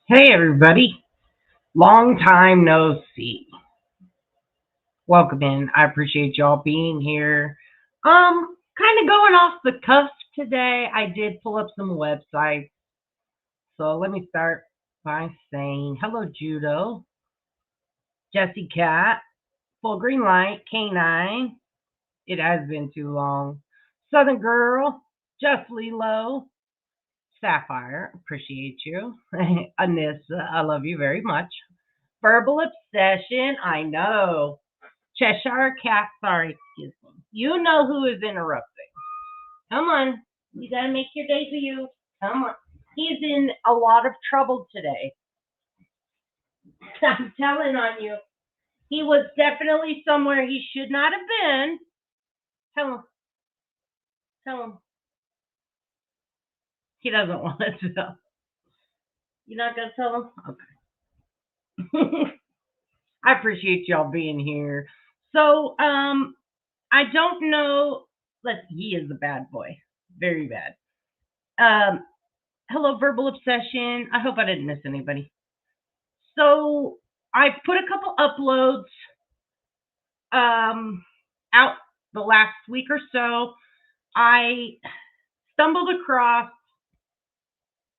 Hey everybody, long time no see. Welcome in. I appreciate y'all being here. Kind of going off the cusp today. I did pull up some websites. So let me start by saying hello Judo, Jesse Cat, Full Green Light, K9. It has been too long. Southern Girl, Just Lilo, Sapphire, appreciate you. Anissa, I love you very much. Verbal Obsession, I know. Cheshire Cat, sorry, excuse me. You know who is interrupting. Come on. You gotta make your day for you. Come on. He's in a lot of trouble today. I'm telling on you. He was definitely somewhere he should not have been. Tell him. Tell him. He doesn't want to tell. You're not gonna tell him? Okay. I appreciate y'all being here. So, I don't know. He is a bad boy. Very bad. Hello, Verbal Obsession. I hope I didn't miss anybody. So I put a couple uploads out the last week or so. I stumbled across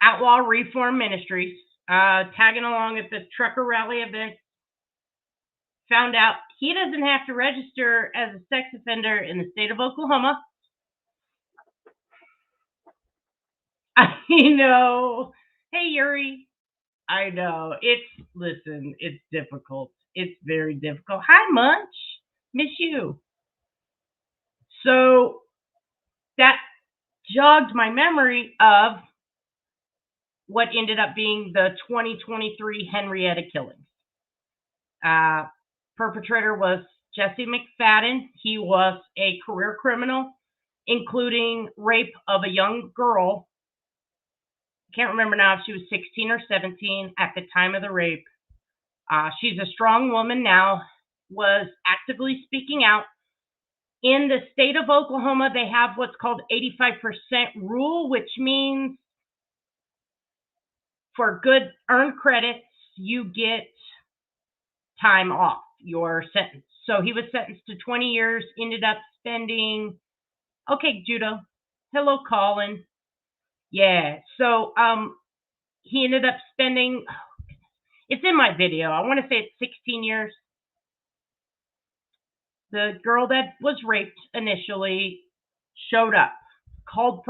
Outlaw Reform Ministries, tagging along at the trucker rally event. Found out he doesn't have to register as a sex offender in the state of Oklahoma. I know. Hey, Yuri. I know. It's difficult. It's very difficult. Hi, Munch. Miss you. So that jogged my memory of what ended up being the 2023 Henrietta killings. Perpetrator was Jesse McFadden. He was a career criminal, including rape of a young girl. Can't remember now if she was 16 or 17 at the time of the rape. She's a strong woman now, was actively speaking out. In the state of Oklahoma, they have what's called 85% rule, which means for good earned credits, you get time off your sentence. So he was sentenced to 20 years, ended up spending, okay, Judo. Hello, Colin. Yeah, so he ended up spending, it's in my video, I want to say it's 16 years. The girl that was raped initially showed up, called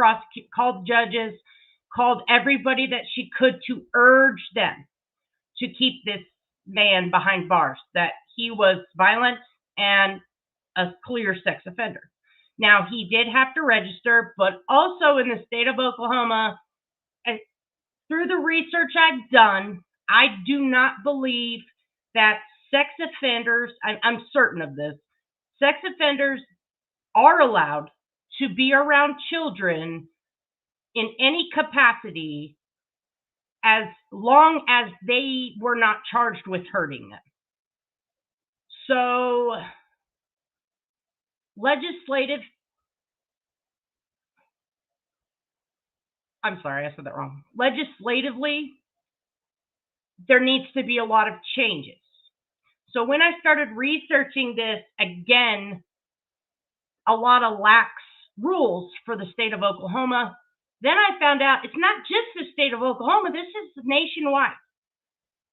judges, called everybody that she could to urge them to keep this man behind bars, that he was violent and a clear sex offender. Now, he did have to register, but also in the state of Oklahoma, through the research I've done, I do not believe that sex offenders, I'm certain of this, sex offenders are allowed to be around children in any capacity as long as they were not charged with hurting them. So, legislatively, there needs to be a lot of changes. So when I started researching this, again, a lot of lax rules for the state of Oklahoma. Then I found out it's not just the state of Oklahoma, this is nationwide.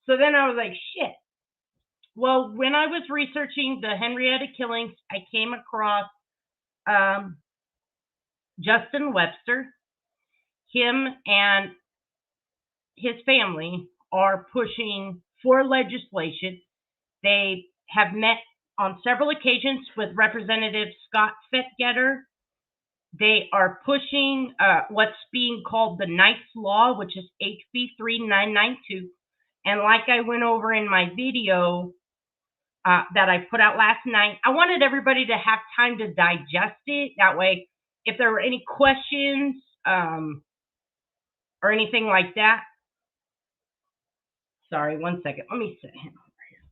So then I was like, shit. Well, when I was researching the Henrietta killings, I came across Justin Webster. Him and his family are pushing for legislation. They have met on several occasions with Representative Scott Fettgetter. They are pushing what's being called the Nice Law, which is HB 3992. And like I went over in my video that I put out last night, I wanted everybody to have time to digest it. That way, if there were any questions or anything like that. Sorry, 1 second. Let me sit him over here.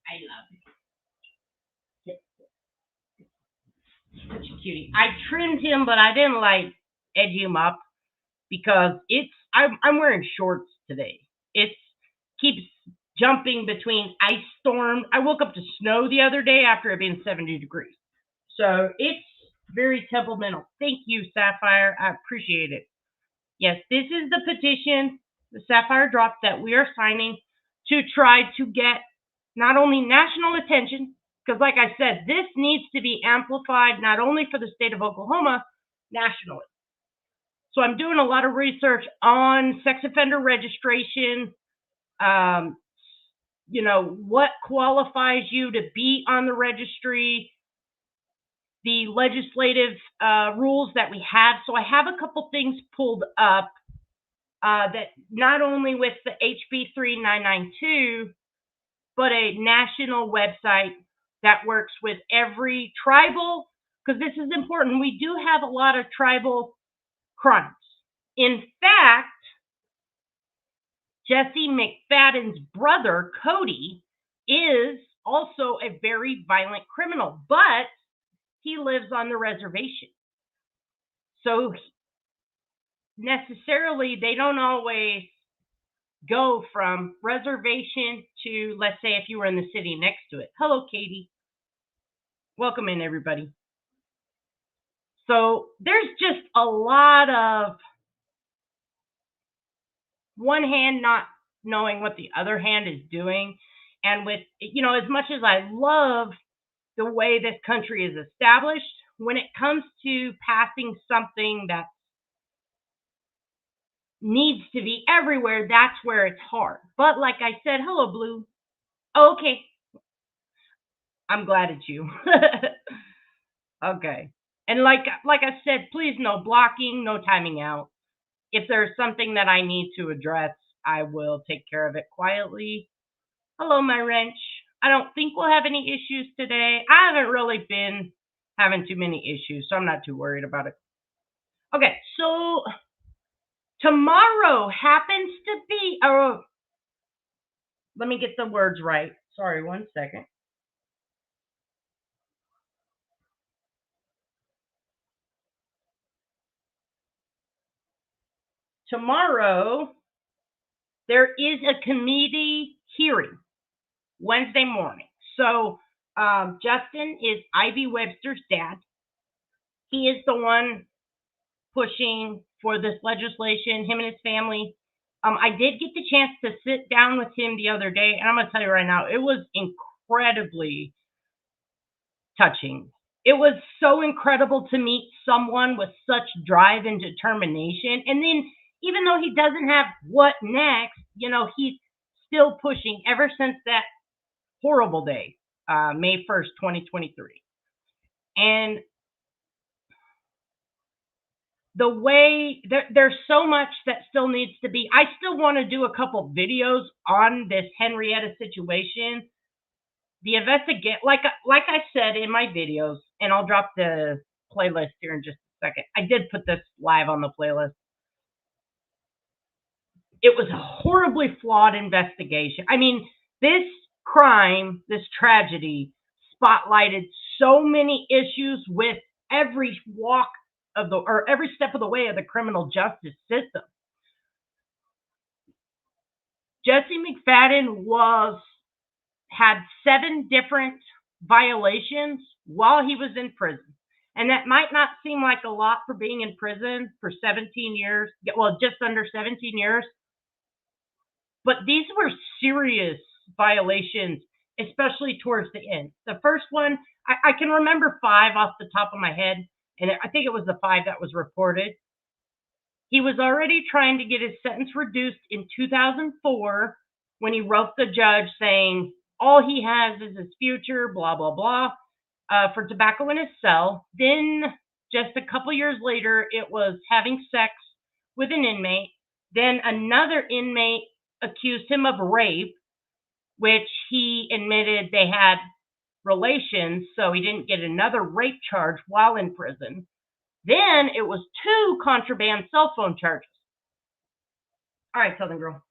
I love it. Such a cutie. I trimmed him, but I didn't like edge him up. because I'm wearing shorts today. It keeps jumping between ice storms. I woke up to snow the other day after it being 70 degrees. So it's very temperamental. Thank you, Sapphire. I appreciate it. Yes, this is the petition, the Sapphire Drop, that we are signing to try to get not only national attention, because like I said, this needs to be amplified not only for the state of Oklahoma, nationally. So I'm doing a lot of research on sex offender registration, what qualifies you to be on the registry, the legislative rules that we have. So I have a couple things pulled up that not only with the HB 3992, but a national website that works with every tribal, because this is important. We do have a lot of tribal crimes. In fact, Jesse McFadden's brother, Cody, is also a very violent criminal, but he lives on the reservation. So necessarily, they don't always go from reservation to, let's say, if you were in the city next to it. Hello, Katie. Welcome in, everybody. So there's just a lot of one hand not knowing what the other hand is doing. And with, as much as I love the way this country is established, when it comes to passing something that needs to be everywhere, that's where it's hard. But like I said, hello, Blue. Oh, okay. I'm glad it's you. Okay. And like I said, please no blocking, no timing out. If there's something that I need to address, I will take care of it quietly. Hello, my wrench. I don't think we'll have any issues today. I haven't really been having too many issues, so I'm not too worried about it. Okay, so tomorrow happens to be, let me get the words right. Sorry, one second. Tomorrow, there is a committee hearing Wednesday morning. So Justin is Ivy Webster's dad. He is the one pushing for this legislation, him and his family. I did get the chance to sit down with him the other day, and I'm going to tell you right now, it was incredibly touching. It was so incredible to meet someone with such drive and determination. And then, even though he doesn't have what next, he's still pushing ever since that horrible day, May 1st, 2023. And the way there's so much that still needs to be, I still want to do a couple videos on this Henrietta situation. The investigate, like I said in my videos, and I'll drop the playlist here in just a second. I did put this live on the playlist. It was a horribly flawed investigation. I mean, this crime, this tragedy, spotlighted so many issues with every walk of or every step of the way of the criminal justice system. Jesse McFadden had 7 different violations while he was in prison. And that might not seem like a lot for being in prison for 17 years, well, just under 17 years. But these were serious violations, especially towards the end. The first one, I can remember 5 off the top of my head, and I think it was the 5 that was reported. He was already trying to get his sentence reduced in 2004 when he wrote the judge saying all he has is his future, blah, blah, blah, for tobacco in his cell. Then just a couple years later, it was having sex with an inmate. Then another inmate accused him of rape, which he admitted they had relations, so he didn't get another rape charge while in prison. Then it was 2 contraband cell phone charges. All right, Southern Girl.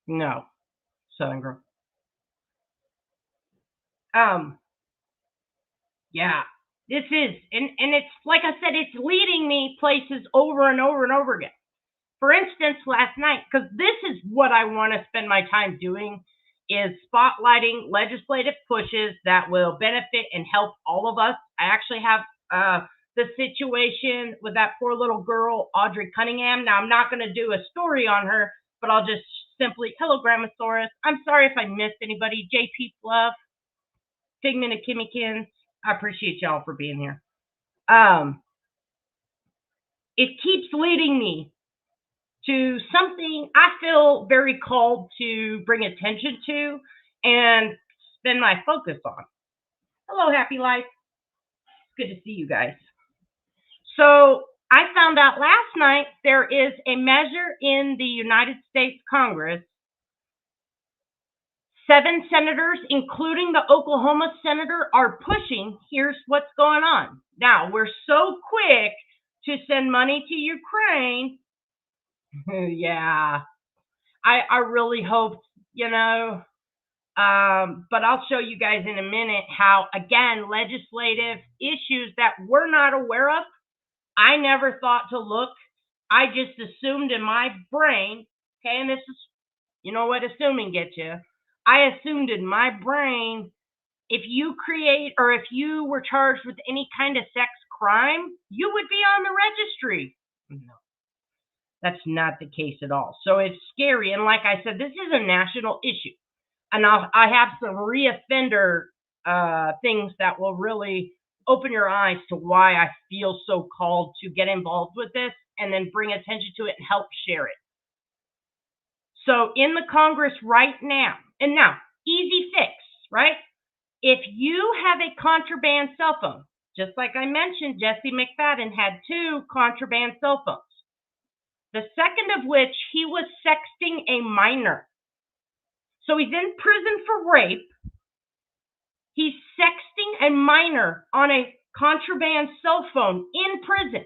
No, Southern Girl. Yeah, this is, and it's like I said, it's leading me places over and over and over again. For instance, last night, because this is what I want to spend my time doing, is spotlighting legislative pushes that will benefit and help all of us. I actually have the situation with that poor little girl, Audrey Cunningham. Now, I'm not going to do a story on her, but I'll just simply, hello, Grandmasaurus. I'm sorry if I missed anybody. JP Fluff, Figment of Kimmykins. I appreciate y'all for being here. It keeps leading me to something I feel very called to bring attention to and spend my focus on. Hello, Happy Life. It's good to see you guys. So I found out last night there is a measure in the United States Congress. 7 senators, including the Oklahoma senator, are pushing. Here's what's going on. Now, we're so quick to send money to Ukraine. Yeah, I really hope, but I'll show you guys in a minute how, again, legislative issues that we're not aware of, I never thought to look. I just assumed in my brain, okay, and this is, you know what assuming gets you. I assumed in my brain, if you create or if you were charged with any kind of sex crime, you would be on the registry. No, that's not the case at all. So it's scary. And like I said, this is a national issue. And I have some reoffender things that will really open your eyes to why I feel so called to get involved with this and then bring attention to it and help share it. So in the Congress right now, and now, easy fix, right? If you have a contraband cell phone, just like I mentioned, Jesse McFadden had 2 contraband cell phones. The second of which, he was sexting a minor. So he's in prison for rape. He's sexting a minor on a contraband cell phone in prison.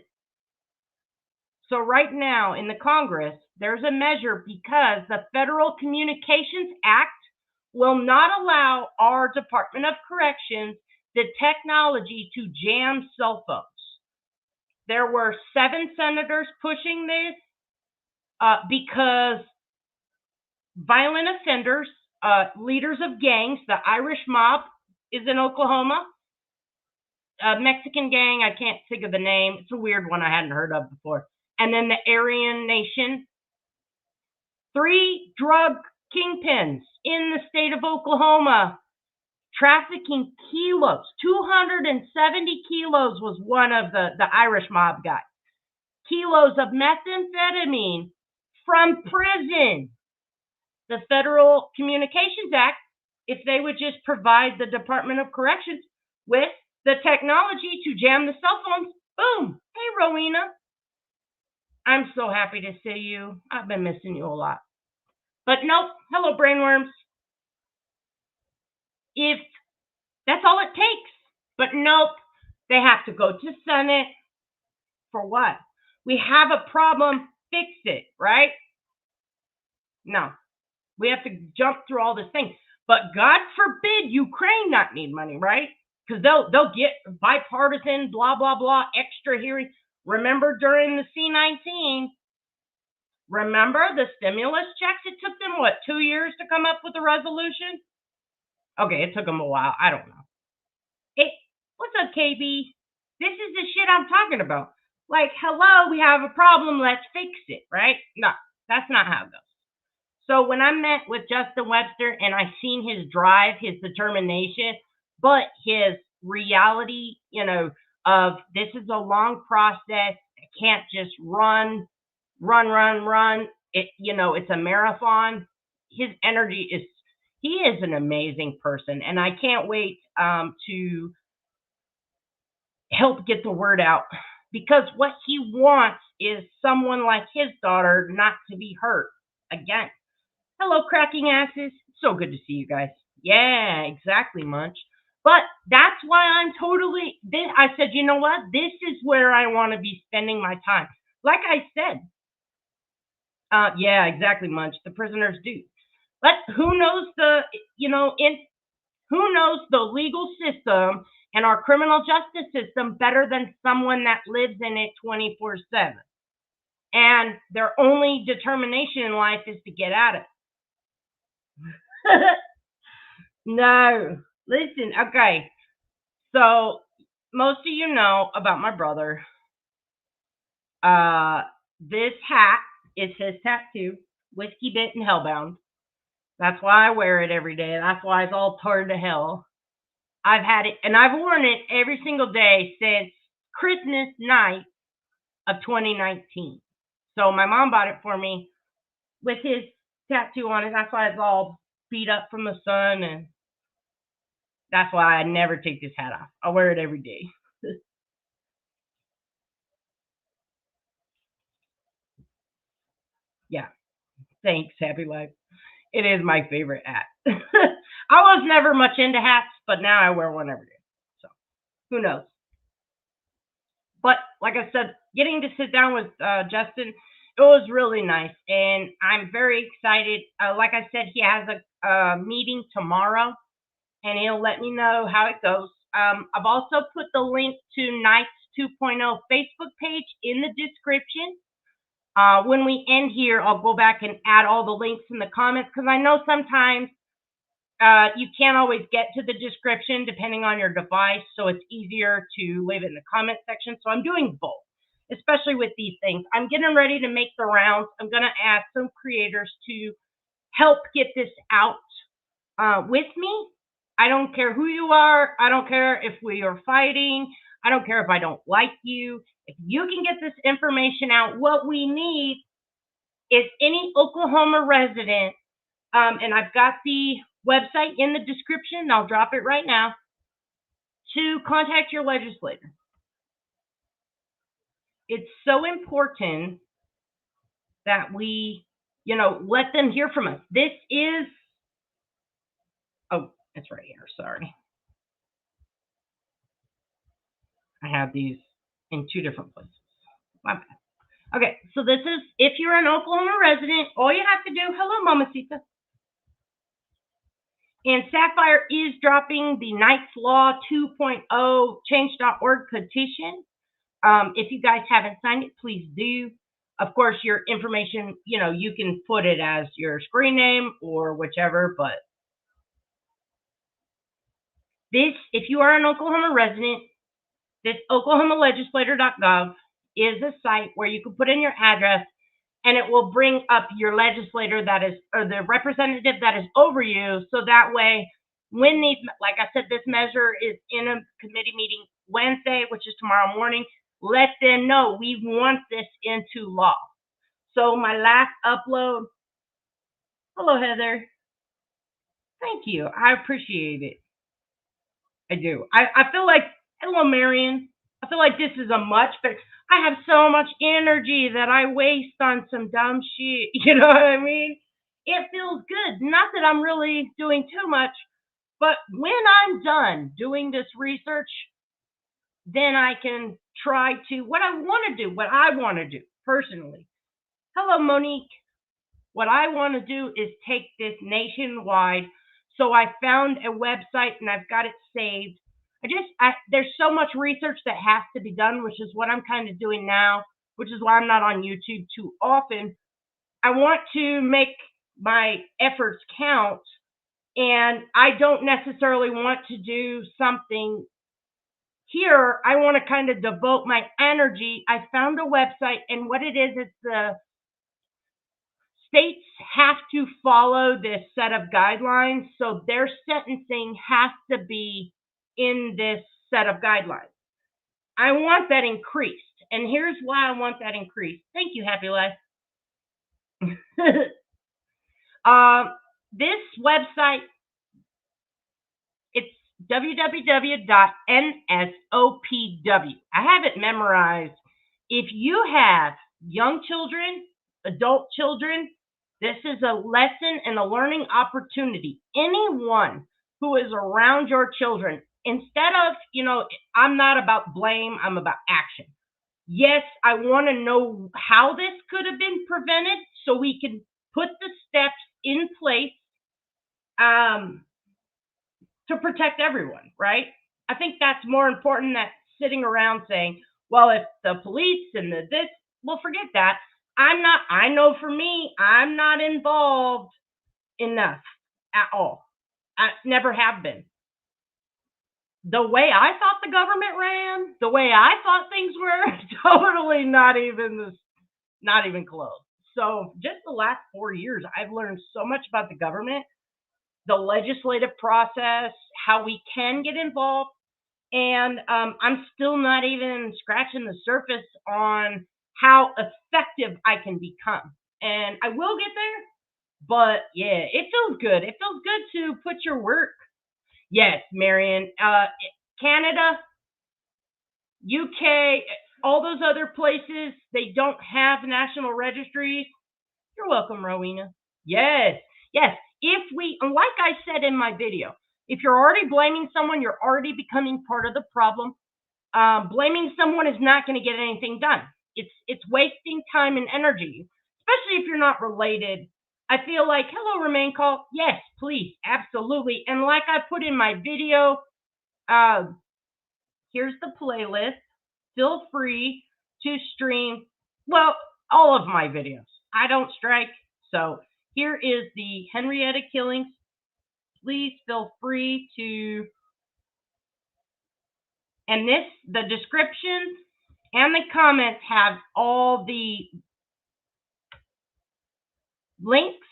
So right now in the Congress, there's a measure because the Federal Communications Act will not allow our Department of Corrections the technology to jam cell phones. There were 7 senators pushing this because violent offenders, leaders of gangs, the Irish mob is in Oklahoma, a Mexican gang, I can't think of the name. It's a weird one I hadn't heard of before. And then the Aryan Nation. 3 drug kingpins in the state of Oklahoma trafficking kilos. 270 kilos was one of the Irish mob guys. Kilos of methamphetamine from prison. The Federal Communications Act, if they would just provide the Department of Corrections with the technology to jam the cell phones, boom. Hey, Rowena. I'm so happy to see you. I've been missing you a lot. But nope. Hello, brainworms. If that's all it takes. But nope. They have to go to Senate. For what? We have a problem. Fix it, right? No. We have to jump through all this thing. But God forbid Ukraine not need money, right? Because they'll get bipartisan, blah, blah, blah, extra hearing. Remember during the C-19, remember the stimulus checks? It took them, 2 years to come up with a resolution? Okay, it took them a while. I don't know. Hey, what's up, KB? This is the shit I'm talking about. Like, hello, we have a problem. Let's fix it, right? No, that's not how it goes. So when I met with Justin Webster and I seen his drive, his determination, but his reality, of this is a long process. I can't just run. It's a marathon. His energy he is an amazing person. And I can't wait to help get the word out, because what he wants is someone like his daughter not to be hurt again. Hello, cracking asses. So good to see you guys. Yeah, exactly, Munch. But that's why I said, you know what? This is where I want to be spending my time. Like I said, yeah, exactly, Munch. The prisoners do. Who knows the who knows the legal system and our criminal justice system better than someone that lives in it 24/7? And their only determination in life is to get at it. No. Listen, okay. So most of you know about my brother. This hat is his tattoo, Whiskey Bit and Hellbound. That's why I wear it every day. That's why it's all turned to hell. I've had it, and I've worn it every single day since Christmas night of 2019. So my mom bought it for me with his tattoo on it. That's why it's all beat up from the sun, and that's why I never take this hat off. I wear it every day. Yeah. Thanks, Happy Life. It is my favorite hat. I was never much into hats, but now I wear one every day. So who knows? But like I said, getting to sit down with Justin, it was really nice, and I'm very excited. Like I said, he has a meeting tomorrow, and he'll let me know how it goes. I've also put the link to Knights 2.0 Facebook page in the description. When we end here, I'll go back and add all the links in the comments because I know sometimes you can't always get to the description depending on your device, so it's easier to leave it in the comment section. So I'm doing both, especially with these things. I'm getting ready to make the rounds. I'm going to ask some creators to help get this out with me. I don't care who you are. I don't care if we are fighting. I don't care if I don't like you. If you can get this information out, what we need is any Oklahoma resident, and I've got the website in the description. I'll drop it right now, to contact your legislator. It's so important that we, let them hear from us. This is, oh, it's right here. Sorry. I have these in two different places. My bad. Okay, so this is, if you're an Oklahoma resident, all you have to do, hello, Mamacita. And Sapphire is dropping the Knights Law 2.0 change.org petition. If you guys haven't signed it, please do. Of course, your information, you can put it as your screen name or whichever, but this, if you are an Oklahoma resident, this oklahomalegislator.gov is a site where you can put in your address and it will bring up your legislator that is, or the representative that is over you. So that way, when these, like I said, this measure is in a committee meeting Wednesday, which is tomorrow morning, let them know we want this into law. So my last upload, hello, Heather. Thank you. I appreciate it. I do. I feel like, hello, Marion. I feel like this is a much, but I have so much energy that I waste on some dumb shit. You know what I mean? It feels good. Not that I'm really doing too much, but when I'm done doing this research, then I can try to, what I want to do, what I want to do personally. Hello, Monique. What I want to do is take this nationwide. So I found a website and I've got it saved. There's so much research that has to be done, which is what I'm kind of doing now, which is why I'm not on YouTube too often. I want to make my efforts count, and I don't necessarily want to do something here. I want to kind of devote my energy. I found a website, and what it is, it's the states have to follow this set of guidelines, so their sentencing has to be in this set of guidelines. I want that increased, and here's why I want that increased. Thank you, Happy Life. This website, it's www.nsopw. I have it memorized. If you have young children, adult children, this is a lesson and a learning opportunity. Anyone who is around your children, instead of, I'm not about blame, I'm about action. Yes, I want to know how this could have been prevented so we can put the steps in place um, to protect everyone, right? I think that's more important than sitting around saying, well, if the police and the this, well, forget that. I know for me, I'm not involved enough at all. I never have been. The way I thought the government ran, the way I thought things were, totally not even close. So just the last 4 years, I've learned so much about the government, the legislative process, how we can get involved. And I'm still not even scratching the surface on how effective I can become. And I will get there, but yeah, it feels good. It feels good to put your work. Yes, Marion. Canada, UK, all those other places, they don't have national registries. You're welcome, Rowena. Yes, yes. If we, like I said in my video, if you're already blaming someone, you're already becoming part of the problem. Blaming someone is not going to get anything done. It's wasting time and energy, especially if you're not related. I feel like, hello, Remain Call. Yes, please, absolutely. And like I put in my video, here's the playlist. Feel free to stream, well, all of my videos. I don't strike. So here is the Henrietta killings. Please feel free to, and the description and the comments have all the links.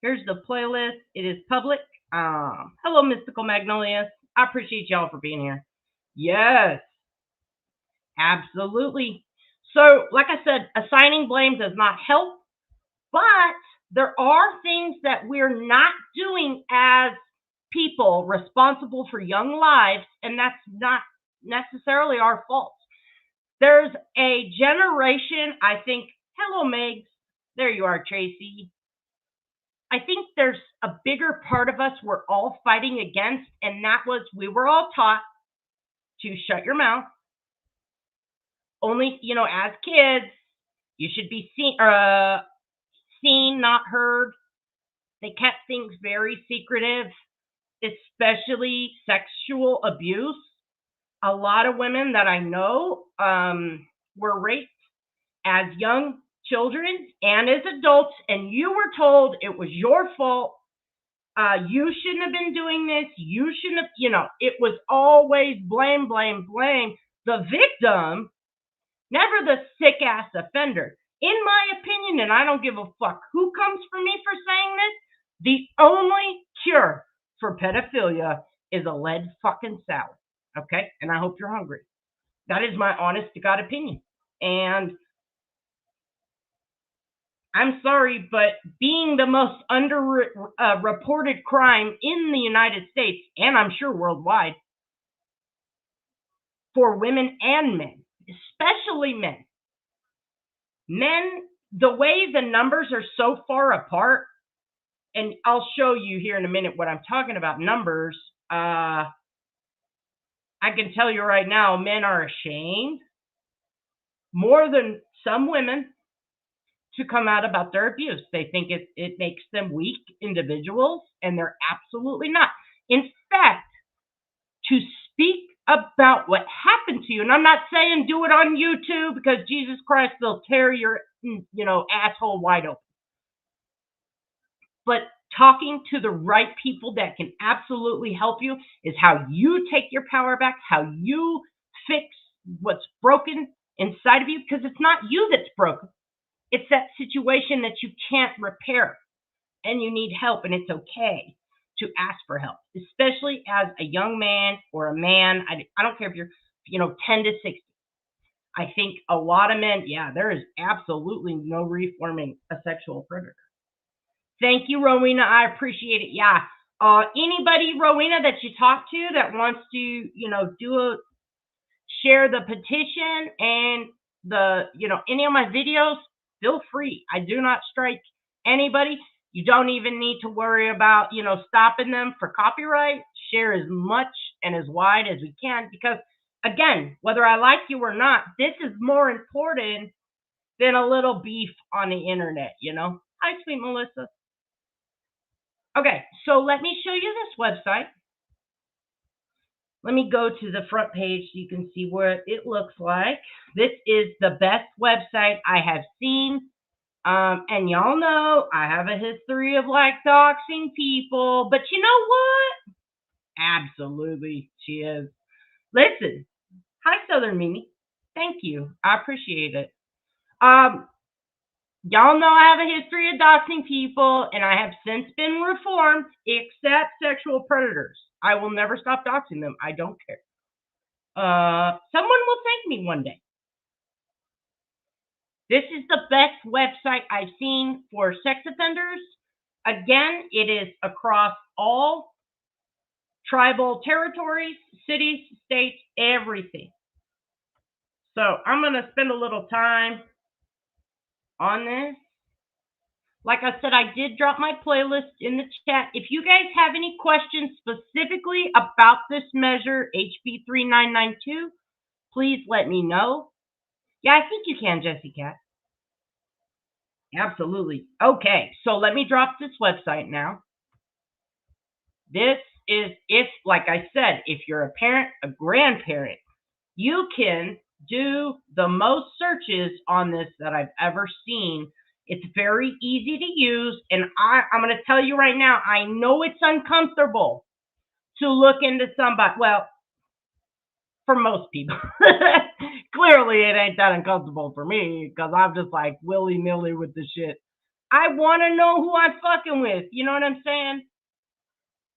Here's the playlist. It is public. Hello, Mystical Magnolias. I appreciate y'all for being here. Yes, absolutely. So, like I said, assigning blame does not help, but there are things that we're not doing as people responsible for young lives, and that's not necessarily our fault. There's a generation, I think, hello, Megs. There you are, Tracy. I think there's a bigger part of us we're all fighting against, and that was we were all taught to shut your mouth. Only, as kids, you should be seen, not heard. They kept things very secretive, especially sexual abuse. A lot of women that I know were raped as young children and as adults, and you were told it was your fault. You shouldn't have been doing this. You shouldn't have, it was always blame, blame, blame. The victim, never the sick ass offender. In my opinion, and I don't give a fuck who comes for me for saying this, the only cure for pedophilia is a lead fucking salad. Okay? And I hope you're hungry. That is my honest to God opinion. And I'm sorry, but being the most underreported crime in the United States, and I'm sure worldwide, for women and men, especially men. Men, the way the numbers are so far apart, and I'll show you here in a minute what I'm talking about, numbers, I can tell you right now, men are ashamed more than some women to come out about their abuse. They think it makes them weak individuals, and they're absolutely not. In fact, to speak about what happened to you, and I'm not saying do it on YouTube because Jesus Christ, they'll tear your, asshole wide open. But talking to the right people that can absolutely help you is how you take your power back, how you fix what's broken inside of you, because it's not you that's broken. It's that situation that you can't repair and you need help, and it's okay to ask for help, especially as a young man or a man. I don't care if you're, 10 to 60. I think a lot of men, there is absolutely no reforming a sexual predator. Thank you, Rowena. I appreciate it. Yeah. Anybody, Rowena, that you talk to that wants to, share the petition and any of my videos, feel free. I do not strike anybody. You don't even need to worry about, stopping them for copyright. Share as much and as wide as we can, because again, whether I like you or not, this is more important than a little beef on the internet, Hi, sweet Melissa. Okay, so let me show you this website. Let me go to the front page so you can see what it looks like. This is the best website I have seen. And y'all know I have a history of like doxing people, but you know what? Absolutely, she is. Listen, hi Southern Mimi. Thank you. I appreciate it. Um, Y'all know I have a history of doxing people, and I have since been reformed, except sexual predators. I will never stop doxing them. I don't care. Someone will thank me one day. This is the best website I've seen for sex offenders. Again, it is across all tribal territories, cities, states, everything. So I'm going to spend a little time on this. Like I said, I did drop my playlist in the chat. If you guys have any questions specifically about this measure, HB 3992, please let me know. Yeah, I think you can, Jessie Cat. Absolutely. Okay, so let me drop this website now. This is, if, like I said, if you're a parent, a grandparent, you can do the most searches on this that I've ever seen. It's very easy to use, and I'm going to tell you right now, I know it's uncomfortable to look into somebody. Well, for most people. Clearly, it ain't that uncomfortable for me because I'm just like willy-nilly with the shit. I want to know who I'm fucking with. You know what I'm saying?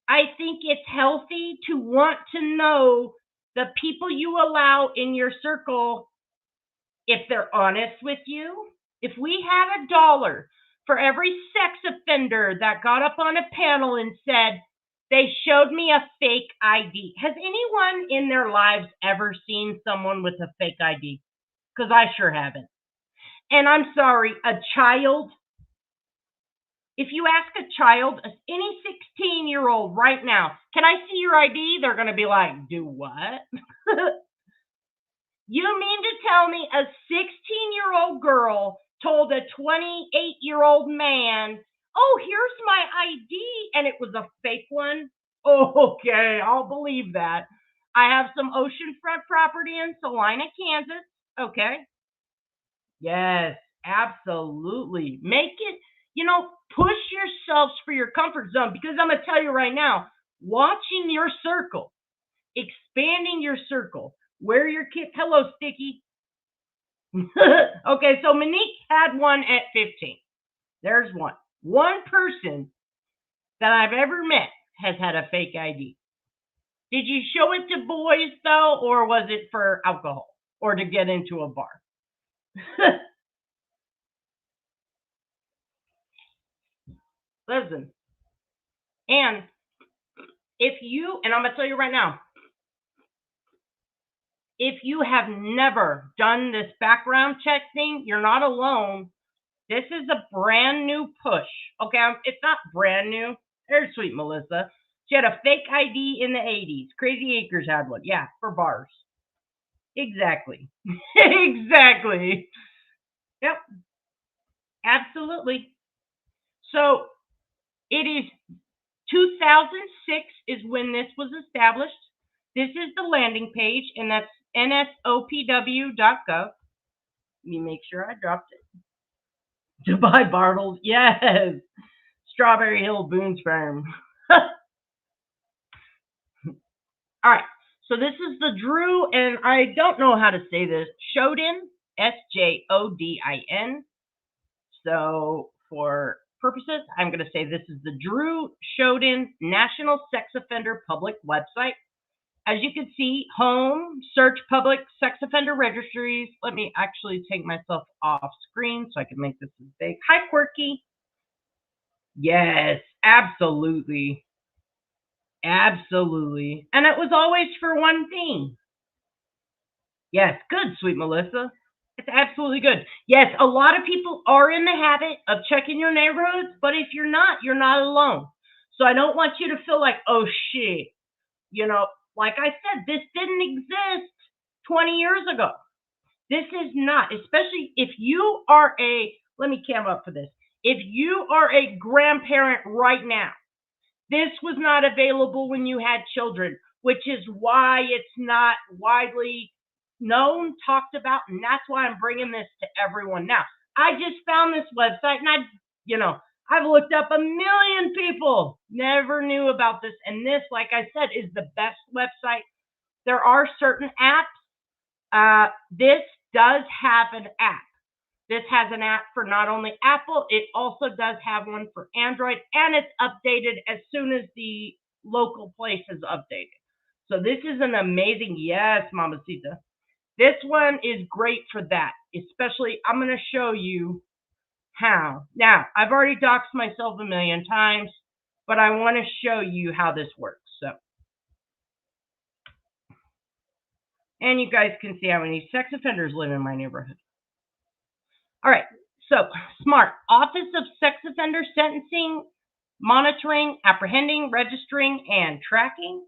I think it's healthy to want to know the people you allow in your circle if they're honest with you. If we had $1 for every sex offender that got up on a panel and said, they showed me a fake ID. Has anyone in their lives ever seen someone with a fake ID? Because I sure haven't. And I'm sorry, a child, if you ask a child, any 16-year-old right now, can I see your ID? They're going to be like, do what? You mean to tell me a 16-year-old girl told a 28-year-old man, oh, here's my ID, and it was a fake one? Oh, okay, I'll believe that. I have some oceanfront property in Salina, Kansas. Okay. Yes, absolutely. Make it, push yourselves for your comfort zone, because I'm going to tell you right now, watching your circle, expanding your circle, where your kid, hello, Sticky. Okay, so Monique had one at 15. There's one. One person that I've ever met has had a fake ID. Did you show it to boys, though, or was it for alcohol or to get into a bar? Listen, and I'm going to tell you right now, if you have never done this background check thing, you're not alone. This is a brand new push. Okay, it's not brand new. There's sweet Melissa. She had a fake ID in the 80s. Crazy Acres had one. Yeah, for bars. Exactly. Exactly. Yep. Absolutely. So it is 2006 is when this was established. This is the landing page, and that's NSOPW.gov. Let me make sure I dropped it. Dubai Bartles. Yes. Strawberry Hill Boone's Farm. All right. So this is the Dru, and I don't know how to say this, Sjodin, Sjodin. So for purposes, I'm going to say this is the Dru Sjodin National Sex Offender Public Website. As you can see, home, search public sex offender registries. Let me actually take myself off screen so I can make this as big. Hi, Quirky. Yes, absolutely. Absolutely. And it was always for one thing. Yes, good, sweet Melissa. It's absolutely good. Yes, a lot of people are in the habit of checking your neighborhoods, but if you're not alone. So I don't want you to feel like, oh shit, like I said, this didn't exist 20 years ago. This is not, especially if you are let me cam up for this. If you are a grandparent right now, This was not available when you had children, which is why it's not widely known, talked about, and that's why I'm bringing this to everyone now. I just found this website, and I've looked up a million people, never knew about this, and this, like I said, is the best website. There are certain apps. This does have an app. This has an app for not only Apple, it also does have one for Android, and it's updated as soon as the local place is updated. So this is an amazing, yes, Mamacita. This one is great for that, especially I'm going to show you how. Now, I've already doxed myself a million times, but I want to show you how this works. So, and you guys can see how many sex offenders live in my neighborhood. All right, so SMART, Office of Sex Offender Sentencing, Monitoring, Apprehending, Registering, and Tracking.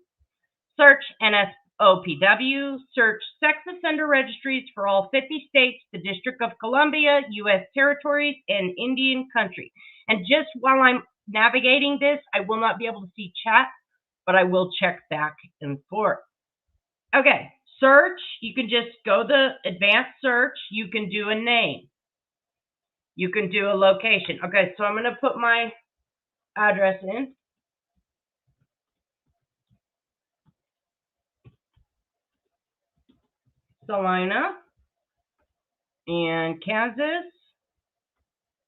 Search NSOPW, search sex offender registries for all 50 states, the District of Columbia, U.S. territories, and Indian country. And just while I'm navigating this, I will not be able to see chat, but I will check back and forth. Okay, search, you can just go the advanced search, you can do a name. You can do a location. Okay, so I'm going to put my address in. Salina and Kansas.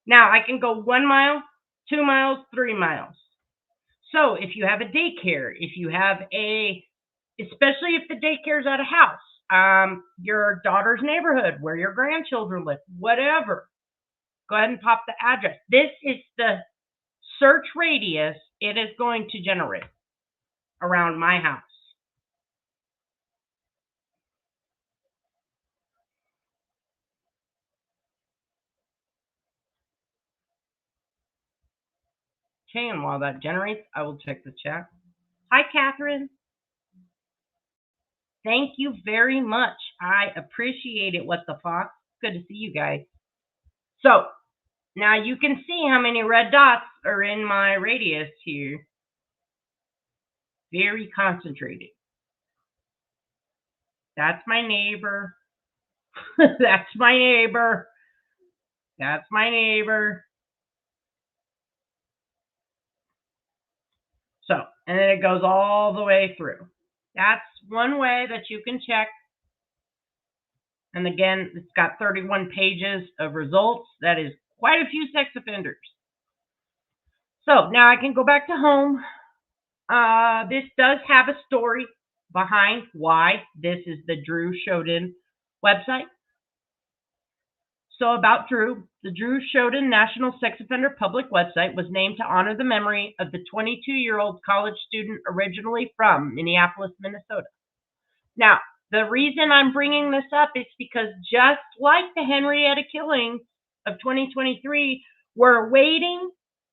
Now I can go 1 mile, 2 miles, 3 miles. So if you have a daycare, if you have especially if the daycare is at a house, your daughter's neighborhood, where your grandchildren live, whatever, go ahead and pop the address. This is the search radius it is going to generate around my house. Okay, and while that generates, I will check the chat. Hi, Catherine. Thank you very much. I appreciate it, What the Fox. Good to see you guys. So, now you can see how many red dots are in my radius here. Very concentrated. That's my neighbor. That's my neighbor. That's my neighbor. So, and then it goes all the way through. That's one way that you can check. And again, it's got 31 pages of results. That is quite a few sex offenders. So now I can go back to home. This does have a story behind why this is the Dru Sjodin website. So about Dru, the Dru Sjodin National Sex Offender Public website was named to honor the memory of the 22-year-old college student originally from Minneapolis, Minnesota. Now, the reason I'm bringing this up is because just like the Henrietta killings of 2023, we're waiting,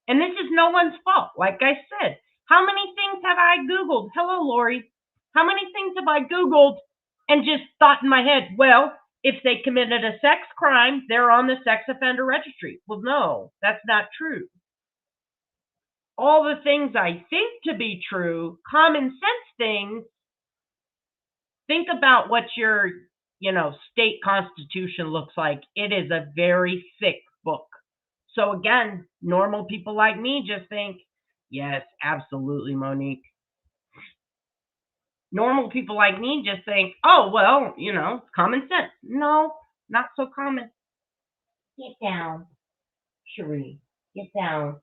and this is no one's fault. Like I said, how many things have I Googled? Hello, Lori. How many things have I Googled and just thought in my head, well, if they committed a sex crime, they're on the sex offender registry. Well, no, that's not true. All the things I think to be true, common sense things, think about what your, state constitution looks like. It is a very thick book. So again, normal people like me just think, yes, absolutely, Monique. Normal people like me just think, oh, well, common sense. No, not so common. Get down, Cherie. Get down.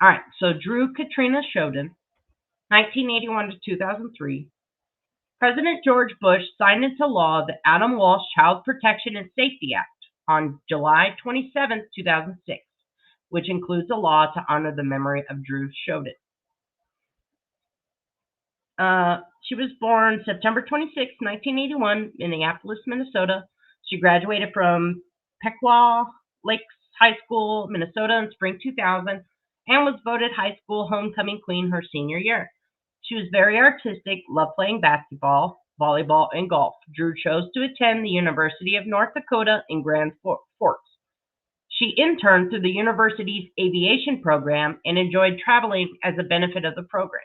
All right, so Dru Katrina Sjodin, 1981 to 2003. President George Bush signed into law the Adam Walsh Child Protection and Safety Act on July 27, 2006, which includes a law to honor the memory of Dru Sjodin. She was born September 26, 1981, Minneapolis, Minnesota. She graduated from Pequot Lakes High School, Minnesota in spring 2000, and was voted high school homecoming queen her senior year. She was very artistic, loved playing basketball, volleyball, and golf. Dru chose to attend the University of North Dakota in Grand Forks. She interned through the university's aviation program and enjoyed traveling as a benefit of the program.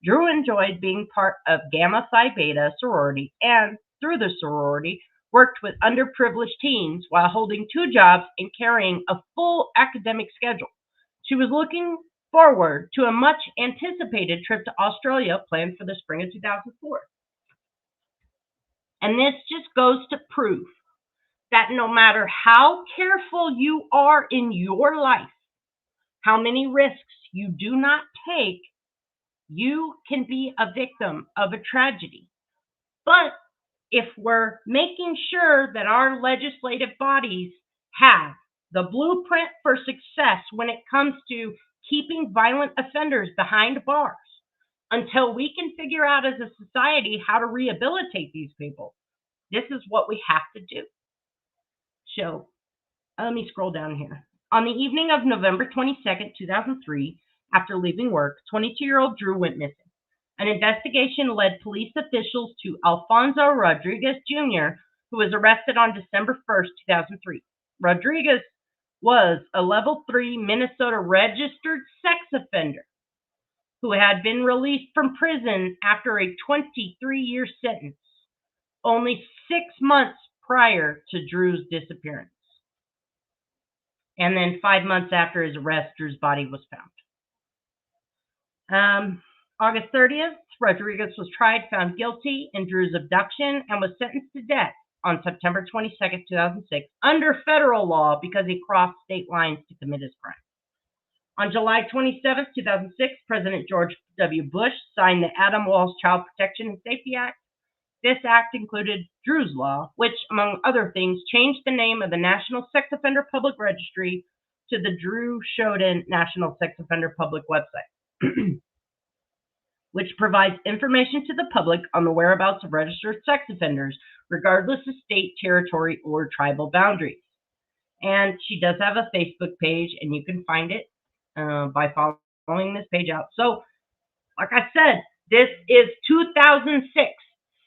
Dru enjoyed being part of Gamma Psi Beta sorority and, through the sorority, worked with underprivileged teens while holding 2 jobs and carrying a full academic schedule. She was looking forward to a much anticipated trip to Australia planned for the spring of 2004. And this just goes to prove that no matter how careful you are in your life, how many risks you do not take, you can be a victim of a tragedy. But if we're making sure that our legislative bodies have the blueprint for success when it comes to keeping violent offenders behind bars, until we can figure out as a society how to rehabilitate these people, this is what we have to do. So let me scroll down here. On the evening of November 22nd, 2003, after leaving work, 22-year-old Dru went missing. An investigation led police officials to Alfonso Rodriguez Jr., who was arrested on December 1st, 2003. Rodriguez was a level 3 Minnesota registered sex offender who had been released from prison after a 23-year sentence, only 6 months prior to Dru's disappearance. And then 5 months after his arrest, Dru's body was found. August 30th, Rodriguez was tried, found guilty in Dru's abduction, and was sentenced to death on September 22nd, 2006, under federal law because he crossed state lines to commit his crime. On July 27th, 2006, President George W. Bush signed the Adam Walsh Child Protection and Safety Act. This act included Dru's Law, which, among other things, changed the name of the National Sex Offender Public Registry to the Dru Sjodin National Sex Offender Public website, which provides information to the public on the whereabouts of registered sex offenders, regardless of state, territory, or tribal boundaries. And she does have a Facebook page, and you can find it by following this page out. So, like I said, this is 2006.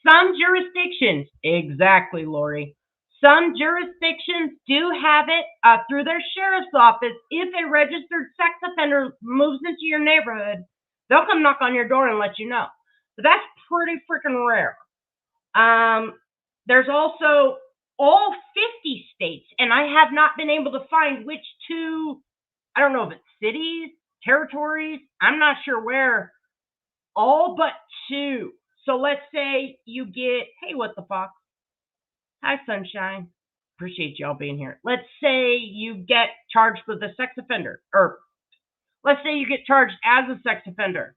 Some jurisdictions, exactly, Lori, some jurisdictions do have it through their sheriff's office. If a registered sex offender moves into your neighborhood, they'll come knock on your door and let you know. But that's pretty freaking rare. There's also all 50 states, and I have not been able to find which 2, I don't know if it's cities, territories, I'm not sure where, all but 2. So let's say you get, hey, what the fuck? Hi, sunshine. Appreciate y'all being here. Let's say you get charged with a sex offender, or let's say you get charged as a sex offender.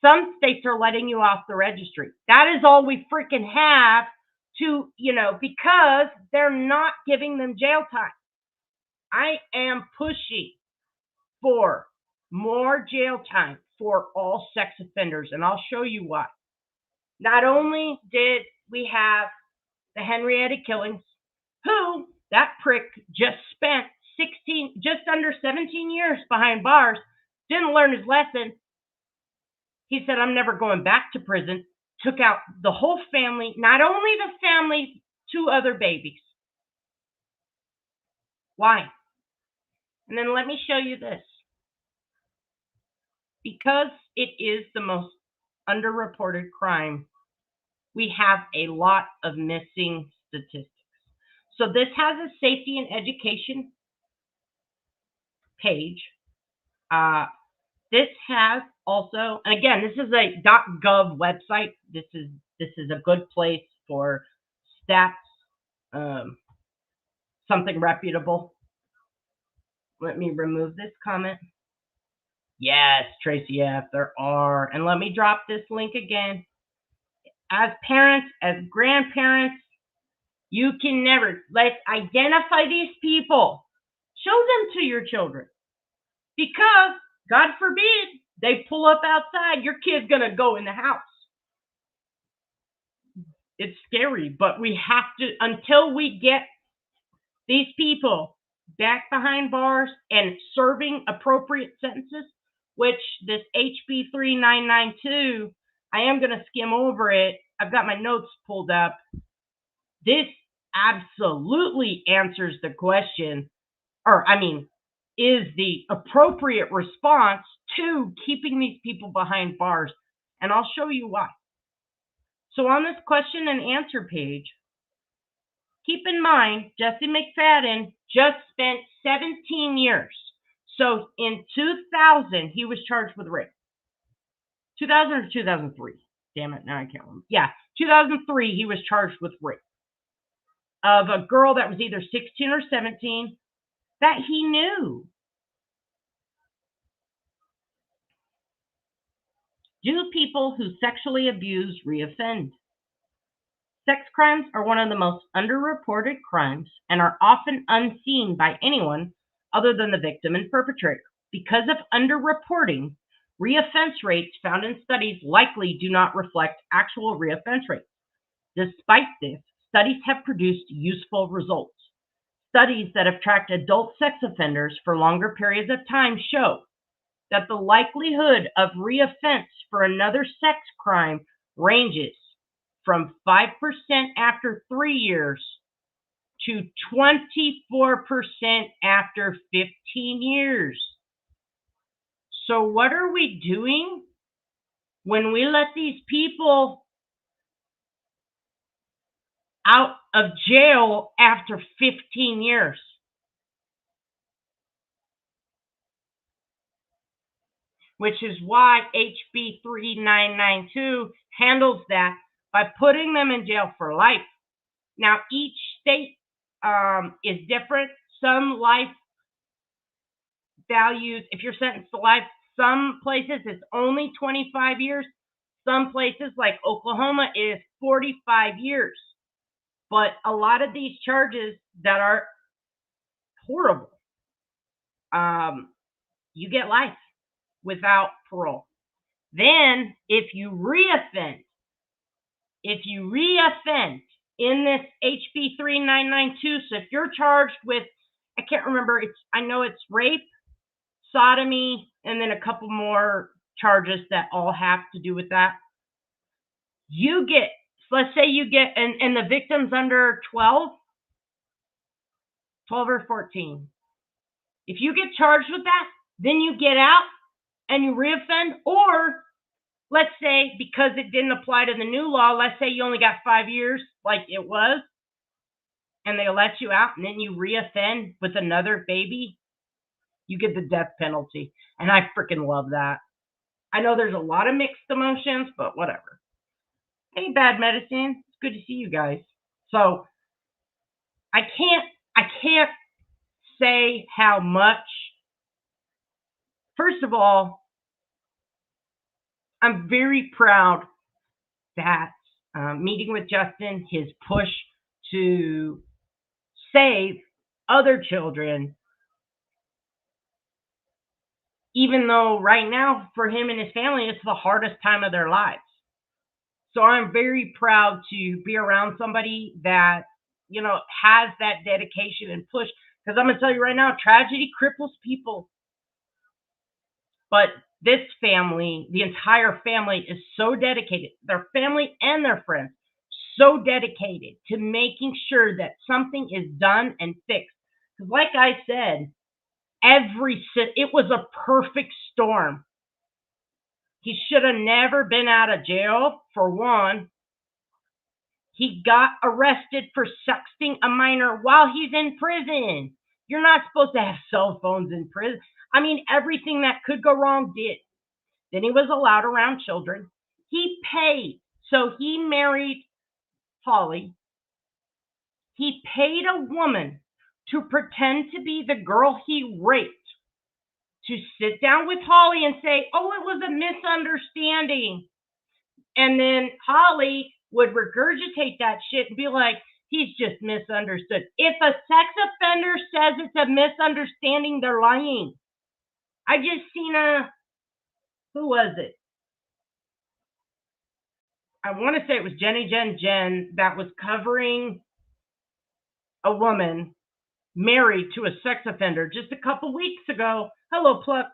Some states are letting you off the registry. That is all we freaking have to, because they're not giving them jail time. I am pushing for more jail time for all sex offenders, and I'll show you why. Not only did we have the Henrietta killings, who that prick just spent just under 17 years behind bars, didn't learn his lesson. He said, I'm never going back to prison. Took out the whole family, not only the family, 2 other babies. Why? And then let me show you this. Because it is the most underreported crime, we have a lot of missing statistics. So this has a safety and education page. This has also, and again, this is a .gov website. This is a good place for stats, something reputable. Let me remove this comment. Yes, Tracy F., there are. And let me drop this link again. As parents, as grandparents, you can never, let's identify these people. Show them to your children. Because, God forbid, they pull up outside, your kid's going to go in the house. It's scary, but we have to, until we get these people back behind bars and serving appropriate sentences, which this HB 3992, I am going to skim over it. I've got my notes pulled up. This absolutely answers the question, is the appropriate response to keeping these people behind bars. And I'll show you why. So on this question and answer page, keep in mind, Jesse McFadden just spent 17 years. So in 2000, he was charged with rape. 2000 or 2003? Damn it, now I can't remember. Yeah, 2003, he was charged with rape of a girl that was either 16 or 17 that he knew. Do people who sexually abuse reoffend? Sex crimes are one of the most underreported crimes and are often unseen by anyone other than the victim and perpetrator. Because of underreporting, reoffense rates found in studies likely do not reflect actual reoffense rates. Despite this, studies have produced useful results. Studies that have tracked adult sex offenders for longer periods of time show that the likelihood of reoffense for another sex crime ranges from 5% after 3 years to 24% after 15 years. So what are we doing when we let these people out of jail after 15 years? Which is why HB 3992 handles that by putting them in jail for life. Now, each state is different. Some life values, if you're sentenced to life, some places it's only 25 years. Some places like Oklahoma is 45 years. But a lot of these charges that are horrible, you get life without parole. Then, if you reoffend in this HB 3992, so if you're charged with, I can't remember, I know it's rape, sodomy, and then a couple more charges that all have to do with that. You get, let's say you get, and the victim's under 12 or 14. If you get charged with that, then you get out and you reoffend, or let's say because it didn't apply to the new law, let's say you only got 5 years like it was, and they let you out, and then you reoffend with another baby, you get the death penalty. And I freaking love that. I know there's a lot of mixed emotions, but whatever. Hey, Bad Medicine, it's good to see you guys. So I can't say how much. First of all, I'm very proud that meeting with Justin, his push to save other children, even though right now for him and his family, it's the hardest time of their lives. So I'm very proud to be around somebody that, has that dedication and push. Because I'm going to tell you right now, tragedy cripples people. But this family, the entire family, is so dedicated, their family and their friends, so dedicated to making sure that something is done and fixed. Because like I said, it was a perfect storm. He should have never been out of jail, for one. He got arrested for sexting a minor while he's in prison. You're not supposed to have cell phones in prison. I mean, everything that could go wrong did. Then he was allowed around children. He paid. So he married Holly. He paid a woman to pretend to be the girl he raped, to sit down with Holly and say, oh, it was a misunderstanding. And then Holly would regurgitate that shit and be like, he's just misunderstood. If a sex offender says it's a misunderstanding, they're lying. I just seen who was it? I want to say it was Jenny Jen that was covering a woman married to a sex offender just a couple weeks ago. Hello, Pluck.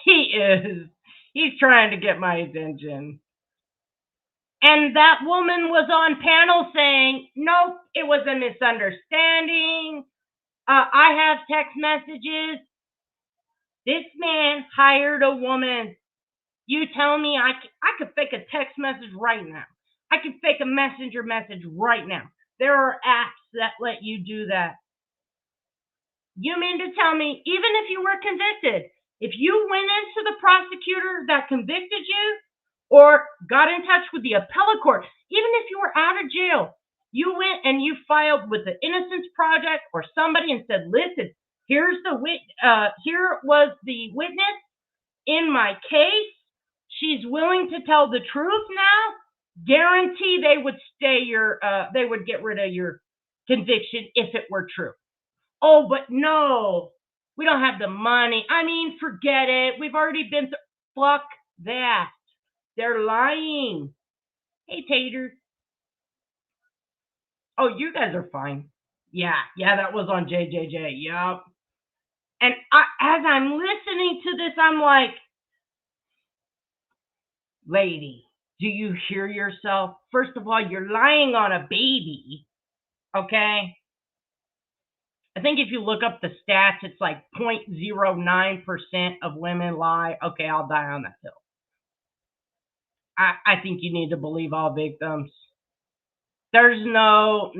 He's trying to get my attention. And that woman was on panel saying, nope, it was a misunderstanding. I have text messages. This man hired a woman. You tell me I could fake a text message right now. I could fake a messenger message right now. There are apps that let you do that. You mean to tell me, even if you were convicted, if you went into the prosecutor that convicted you or got in touch with the appellate court, even if you were out of jail, you went and you filed with the Innocence Project or somebody and said, listen, here was the witness in my case. She's willing to tell the truth now. Guarantee they would they would get rid of your conviction if it were true. Oh, but no, we don't have the money. I mean, forget it. We've already been through. Fuck that. They're lying. Hey, Tater. Oh, you guys are fine. Yeah, that was on JJJ. Yup. And as I'm listening to this, I'm like, lady, do you hear yourself? First of all, you're lying on a baby. Okay? I think if you look up the stats, it's like 0.09% of women lie. Okay, I'll die on that hill. I think you need to believe all victims. There's no,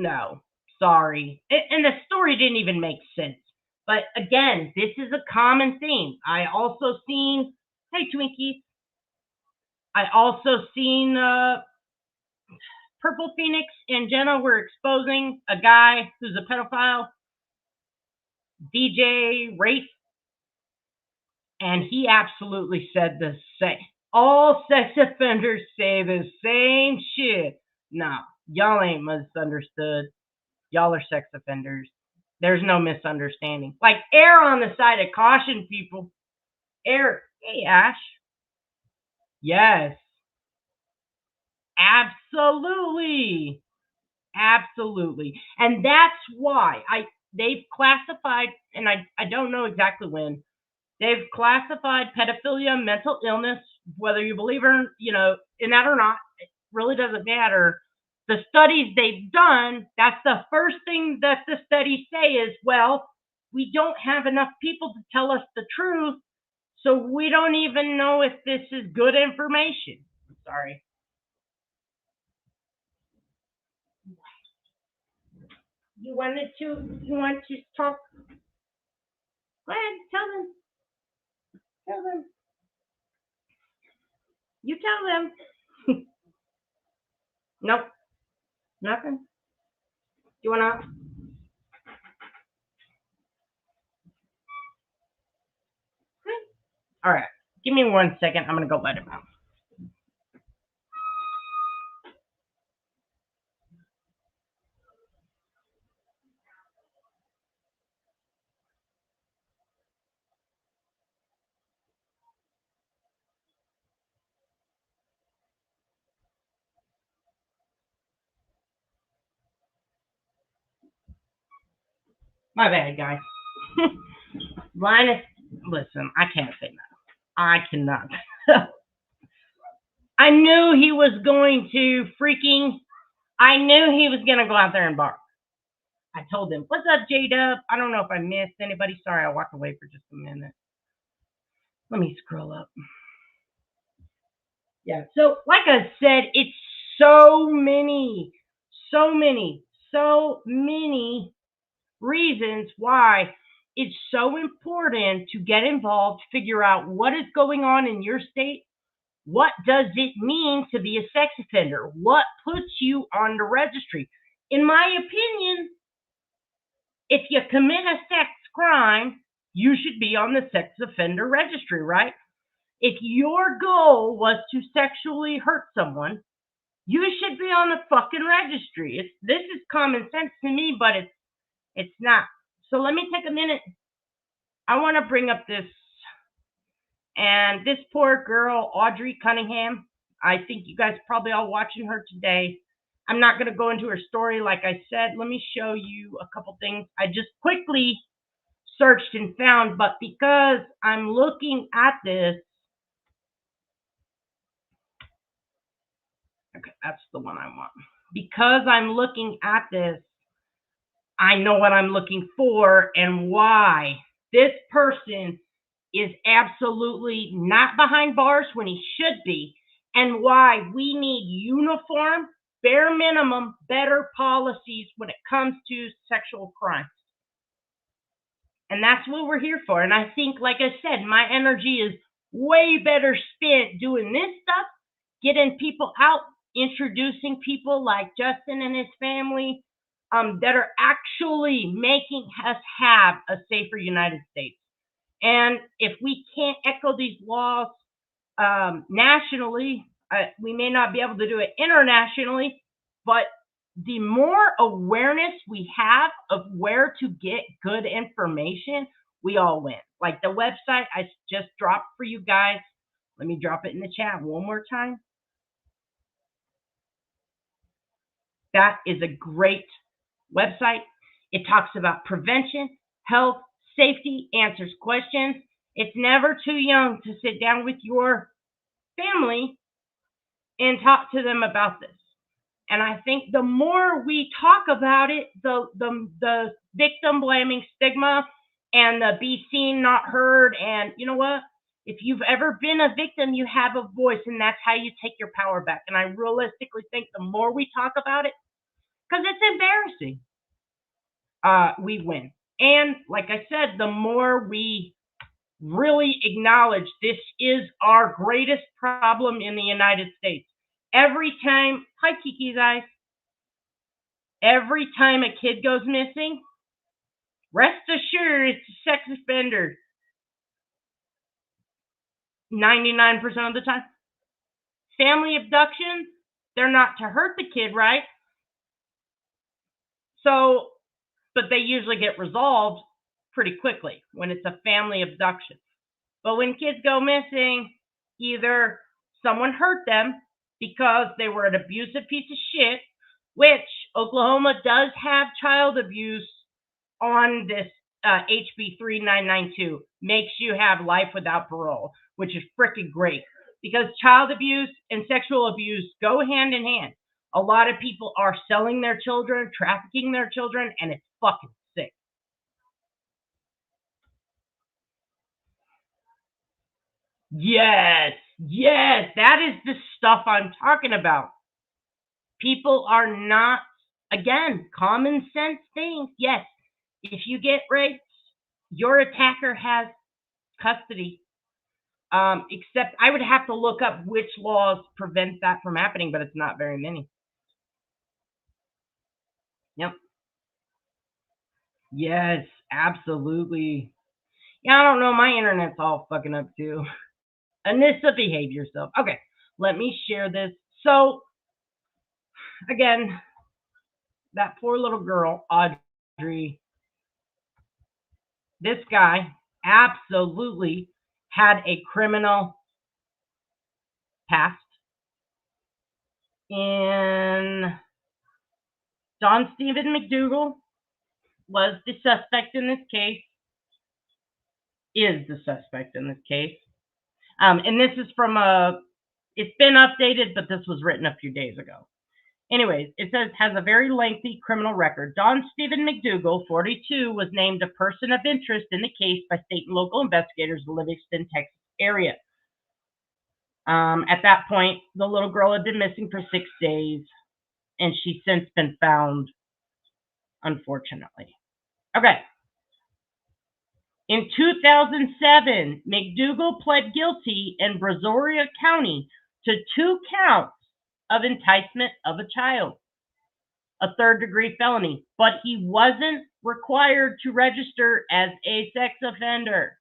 sorry. And the story didn't even make sense. But again, this is a common theme. I also seen, hey Twinkies, I also seen Purple Phoenix and Jenna were exposing a guy who's a pedophile, DJ Rafe, and he absolutely said the same. All sex offenders say the same shit. No, y'all ain't misunderstood. Y'all are sex offenders. There's no misunderstanding. Like, err on the side of caution, people. Err. Hey, Ash. Yes. Absolutely. Absolutely. And that's why they've classified, and I don't know exactly when, they've classified pedophilia, mental illness, whether you believe in that or not, it really doesn't matter. The studies they've done, that's the first thing that the studies say is, well, we don't have enough people to tell us the truth, so we don't even know if this is good information. Sorry. You want to talk? Go ahead, tell them. Tell them. You tell them. Nope. Nothing. You wanna? All right. Give me 1 second. I'm gonna go let him out. My bad, guys. Linus, listen, I can't say no. I cannot. I knew he was going to I knew he was going to go out there and bark. I told him, what's up, J-Dub? I don't know if I missed anybody. Sorry, I walked away for just a minute. Let me scroll up. Yeah, so like I said, it's so many reasons why it's so important to get involved, figure out what is going on in your state. What does it mean to be a sex offender? What puts you on the registry? In my opinion, if you commit a sex crime, you should be on the sex offender registry, right? If your goal was to sexually hurt someone, you should be on the fucking registry. This is common sense to me, but it's not. So let me take a minute. I want to bring up this, and this poor girl, Audrey Cunningham. I think you guys probably all watching her today. I'm not going to go into her story like I said. Let me show you a couple things I just quickly searched and found, but because I'm looking at this, okay, that's the one I want. Because I'm looking at this, I know what I'm looking for and why this person is absolutely not behind bars when he should be, and why we need uniform, bare minimum, better policies when it comes to sexual crimes. And that's what we're here for. And I think, like I said, my energy is way better spent doing this stuff, getting people out, introducing people like Justin and his family, that are actually making us have a safer United States. And if we can't echo these laws nationally, we may not be able to do it internationally, but the more awareness we have of where to get good information, we all win. Like the website I just dropped for you guys. Let me drop it in the chat one more time. That is a great website. It talks about prevention, health, safety, answers questions. It's never too young to sit down with your family and talk to them about this. And I think the more we talk about it, the victim blaming stigma and the be seen, not heard. And you know what? If you've ever been a victim, you have a voice, and that's how you take your power back. And I realistically think the more we talk about it, because it's embarrassing, we win. And like I said, the more we really acknowledge this is our greatest problem in the United States. Every time, hi Kiki guys, every time a kid goes missing, rest assured it's a sex offender. 99% of the time. Family abductions, they're not to hurt the kid, right? So, but they usually get resolved pretty quickly when it's a family abduction. But when kids go missing, either someone hurt them because they were an abusive piece of shit, which Oklahoma does have child abuse on this HB 3992, makes you have life without parole, which is freaking great because child abuse and sexual abuse go hand in hand. A lot of people are selling their children, trafficking their children, and it's fucking sick. Yes, yes, that is the stuff I'm talking about. People are not, again, common sense things. Yes, if you get raped, your attacker has custody. Except I would have to look up which laws prevent that from happening, but it's not very many. Yep. Yes, absolutely. Yeah, I don't know. My internet's all fucking up too. Anissa, behave yourself. Okay, let me share this. So, again, that poor little girl, Audrey, this guy absolutely had a criminal past. And Don Stephen McDougal was the suspect in this case, is the suspect in this case. And this is from it's been updated, but this was written a few days ago. Anyways, it says, has a very lengthy criminal record. Don Stephen McDougal, 42, was named a person of interest in the case by state and local investigators in the Livingston, Texas area. At that point, the little girl had been missing for 6 days, and she's since been found, unfortunately. Okay. In 2007, McDougal pled guilty in Brazoria County to 2 counts of enticement of a child, a third-degree felony, but he wasn't required to register as a sex offender.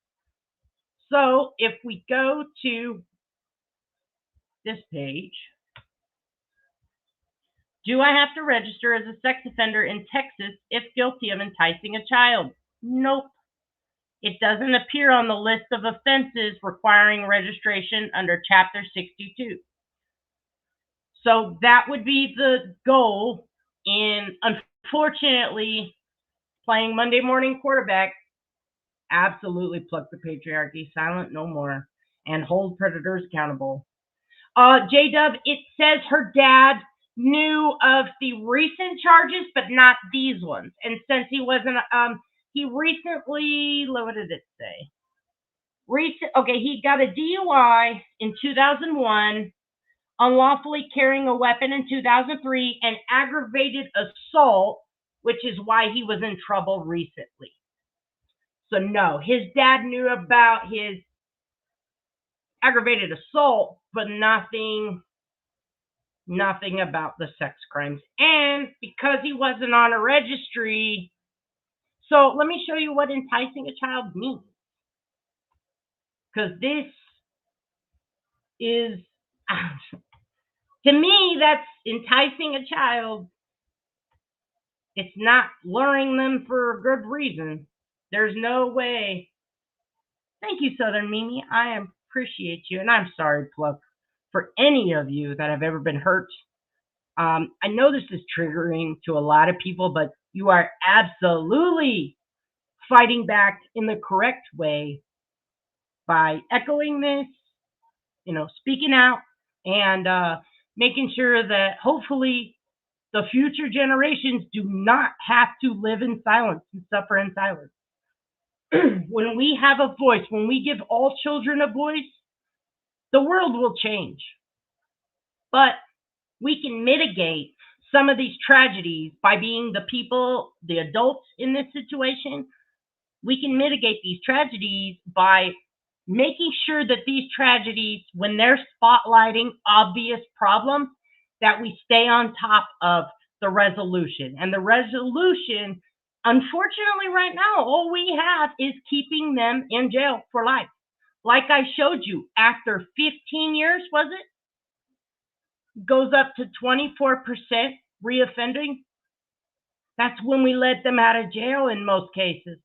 So if we go to this page, do I have to register as a sex offender in Texas if guilty of enticing a child? Nope. It doesn't appear on the list of offenses requiring registration under Chapter 62. So that would be the goal in, unfortunately, playing Monday morning quarterback. Absolutely pluck the patriarchy, silent no more, and hold predators accountable. J-Dub, it says her dad knew of the recent charges, but not these ones. And since he wasn't, he recently, what did it say? Okay, he got a DUI in 2001, unlawfully carrying a weapon in 2003, and aggravated assault, which is why he was in trouble recently. So no, his dad knew about his aggravated assault, but nothing about the sex crimes. And because he wasn't on a registry, so let me show you what enticing a child means. Because this is, to me, that's enticing a child. It's not luring them for a good reason. There's no way. Thank you, Southern Mimi. I appreciate you. And I'm sorry, Pluck, for any of you that have ever been hurt. I know this is triggering to a lot of people, but you are absolutely fighting back in the correct way by echoing this, speaking out, and making sure that hopefully the future generations do not have to live in silence and suffer in silence. When we have a voice, when we give all children a voice, the world will change. But we can mitigate some of these tragedies by being the people, the adults in this situation. We can mitigate these tragedies by making sure that these tragedies, when they're spotlighting obvious problems, that we stay on top of the resolution. And the resolution, unfortunately, right now, all we have is keeping them in jail for life. Like I showed you, after 15 years, was it? Goes up to 24% reoffending. That's when we let them out of jail in most cases.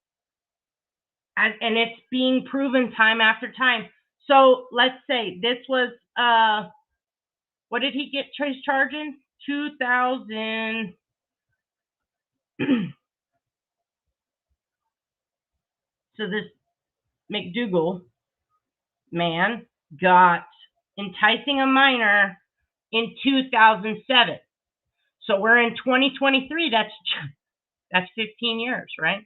And it's being proven time after time. So let's say this was, what did he get charged in? 2000. So this McDougal man got enticing a minor in 2007. So we're in 2023. That's 15 years, right?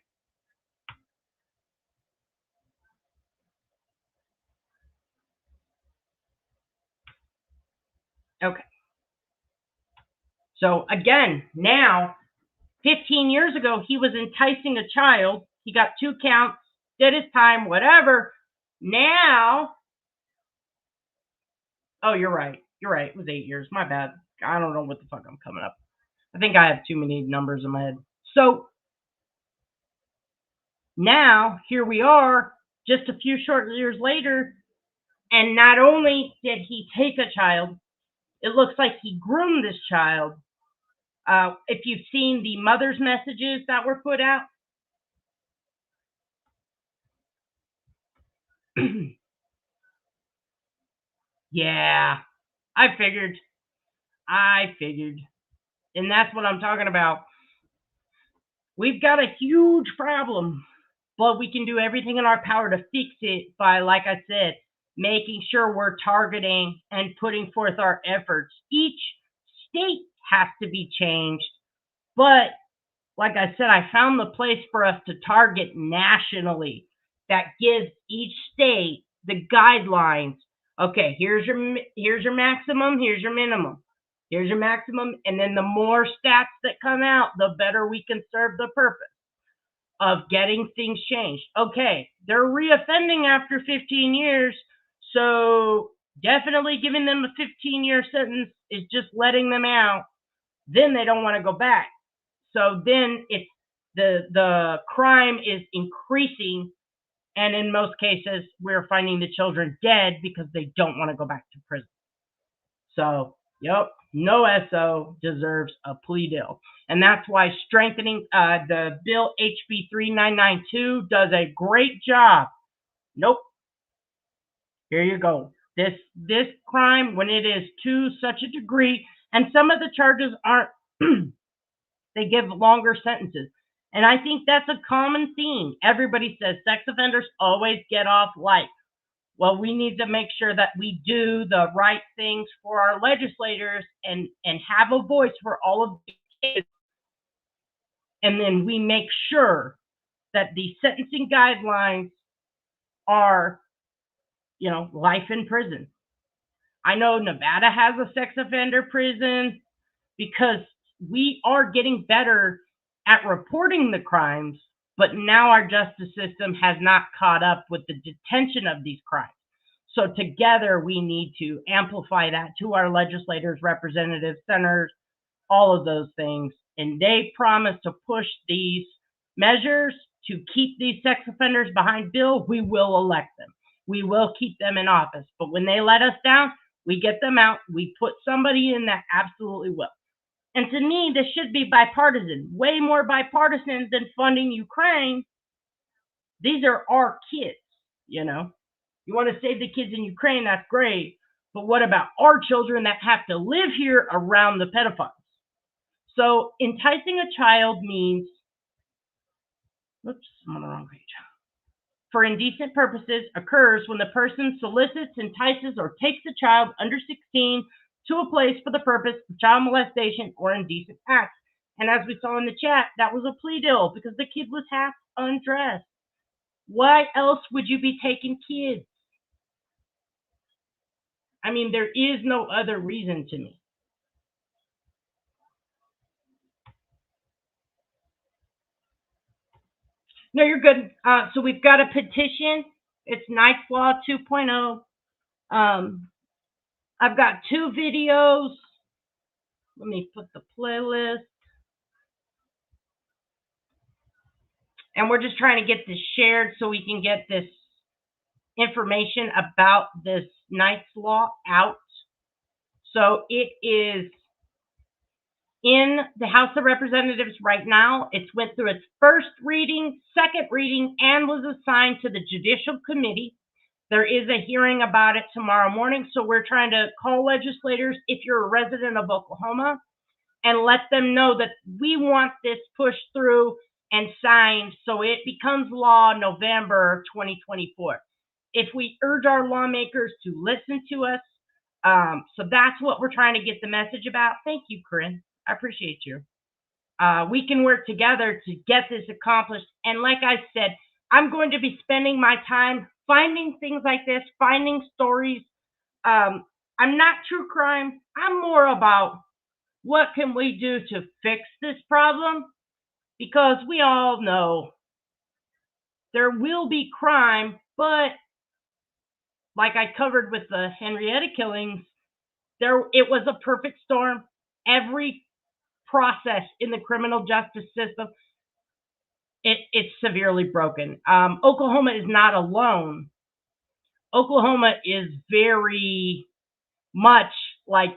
Okay. So again, now, 15 years ago, he was enticing a child. He got 2 counts, did his time, whatever. Now, oh, you're right. You're right. It was 8 years. My bad. I don't know what the fuck I'm coming up. I think I have too many numbers in my head. So now, here we are, just a few short years later, and not only did he take a child, it looks like he groomed this child. If you've seen the mother's messages that were put out, yeah, I figured. And that's what I'm talking about. We've got a huge problem, but we can do everything in our power to fix it by, like I said, making sure we're targeting and putting forth our efforts. Each state has to be changed, but like I said, I found the place for us to target nationally that gives each state the guidelines. Okay, here's your maximum, here's your minimum. Here's your maximum, and then the more stats that come out, the better we can serve the purpose of getting things changed. Okay, they're reoffending after 15 years, so definitely giving them a 15-year sentence is just letting them out. Then they don't want to go back. So then it's the crime is increasing, and in most cases, we're finding the children dead because they don't want to go back to prison. So, yep, no SO deserves a plea deal. And that's why strengthening the bill HB 3992 does a great job. Nope. Here you go. This crime, when it is to such a degree, and some of the charges aren't, they give longer sentences. And I think that's a common theme. Everybody says sex offenders always get off light. Well, we need to make sure that we do the right things for our legislators and have a voice for all of the kids. And then we make sure that the sentencing guidelines are, life in prison. I know Nevada has a sex offender prison because we are getting better at reporting the crimes, but now our justice system has not caught up with the detention of these crimes. So together we need to amplify that to our legislators, representatives, senators, all of those things. And they promise to push these measures to keep these sex offenders behind bill. We will elect them. We will keep them in office. But when they let us down, we get them out. We put somebody in that absolutely will. And to me, this should be bipartisan, way more bipartisan than funding Ukraine. These are our kids, You want to save the kids in Ukraine, that's great. But what about our children that have to live here around the pedophiles? So enticing a child means, oops, I'm on the wrong page. For indecent purposes occurs when the person solicits, entices, or takes a child under 16 to a place for the purpose of child molestation or indecent acts. And as we saw in the chat, that was a plea deal because the kid was half undressed. Why else would you be taking kids? I mean, there is no other reason to me. No, you're good. So we've got a petition. It's Knight's Law 2.0. I've got 2 videos. Let me put the playlist. And we're just trying to get this shared so we can get this information about this Knight's Law out. So it is in the House of Representatives right now. It's went through its first reading, second reading, and was assigned to the Judicial Committee. There is a hearing about it tomorrow morning. So we're trying to call legislators, if you're a resident of Oklahoma, and let them know that we want this pushed through and signed so it becomes law November 2024. If we urge our lawmakers to listen to us, so that's what we're trying to get the message about. Thank you, Corinne. I appreciate you. We can work together to get this accomplished. And like I said, I'm going to be spending my time finding things like this, finding stories. I'm not true crime. I'm more about what can we do to fix this problem? Because we all know there will be crime, but like I covered with the Henrietta killings, it was a perfect storm. Every process in the criminal justice system, it's severely broken. Oklahoma is not alone. Oklahoma is very much like,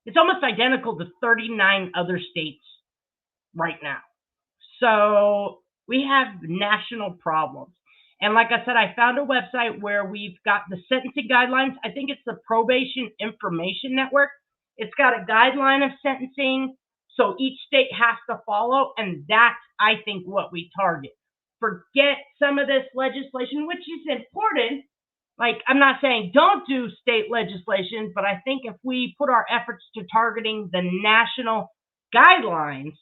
it's almost identical to 39 other states right now. So we have national problems. And like I said, I found a website where we've got the sentencing guidelines. I think it's the Probation Information Network. It's got a guideline of sentencing, so each state has to follow, and that's, I think, what we target. Forget some of this legislation, which is important. Like, I'm not saying don't do state legislation, but I think if we put our efforts to targeting the national guidelines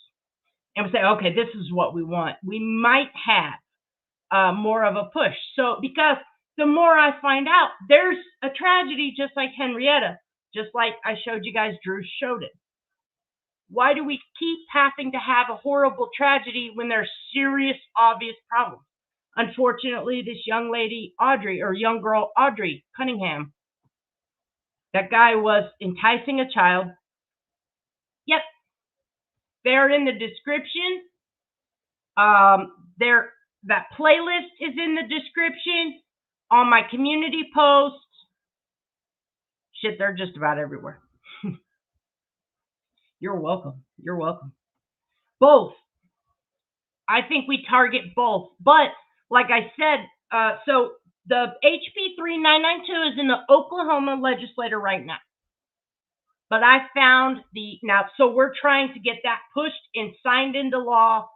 and we say, okay, this is what we want, we might have more of a push. So, because the more I find out, there's a tragedy just like Henrietta, just like I showed you guys Dru Sjodin. Why do we keep having to have a horrible tragedy when there's serious, obvious problems? Unfortunately, this young lady, Audrey, or young girl, Audrey Cunningham, that guy was enticing a child. Yep. They're in the description. That playlist is in the description on my community posts. Shit, they're just about everywhere. You're welcome. You're welcome. Both. I think we target both. But like I said, so the HB 3992 is in the Oklahoma legislature right now. But I found so we're trying to get that pushed and signed into law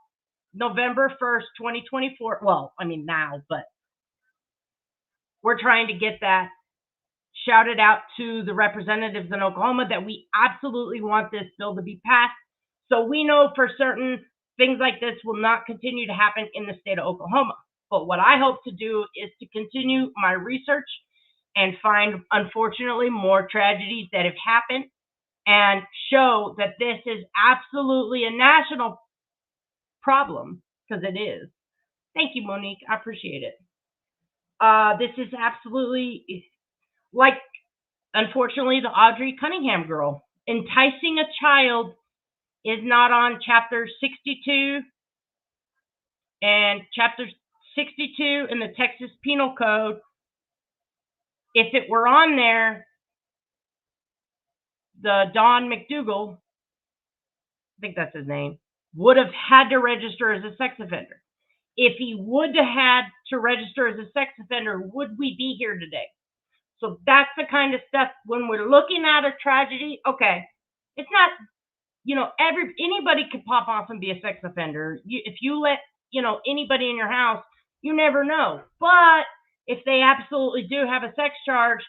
November 1st, 2024. Well, I mean now, but we're trying to get that shouted out to the representatives in Oklahoma that we absolutely want this bill to be passed. So we know for certain things like this will not continue to happen in the state of Oklahoma. But what I hope to do is to continue my research and find, unfortunately, more tragedies that have happened and show that this is absolutely a national problem, because it is. Thank you, Monique. I appreciate it. This is absolutely like, unfortunately, the Audrey Cunningham girl. Enticing a child is not on chapter 62 and chapter 62 in the Texas Penal Code. If it were on there, the Don McDougal, I think that's his name, would have had to register as a sex offender. If he would have had to register as a sex offender, would we be here today? So that's the kind of stuff when we're looking at a tragedy. Okay, it's not, anybody could pop off and be a sex offender. If you let, anybody in your house, you never know. But if they absolutely do have a sex charge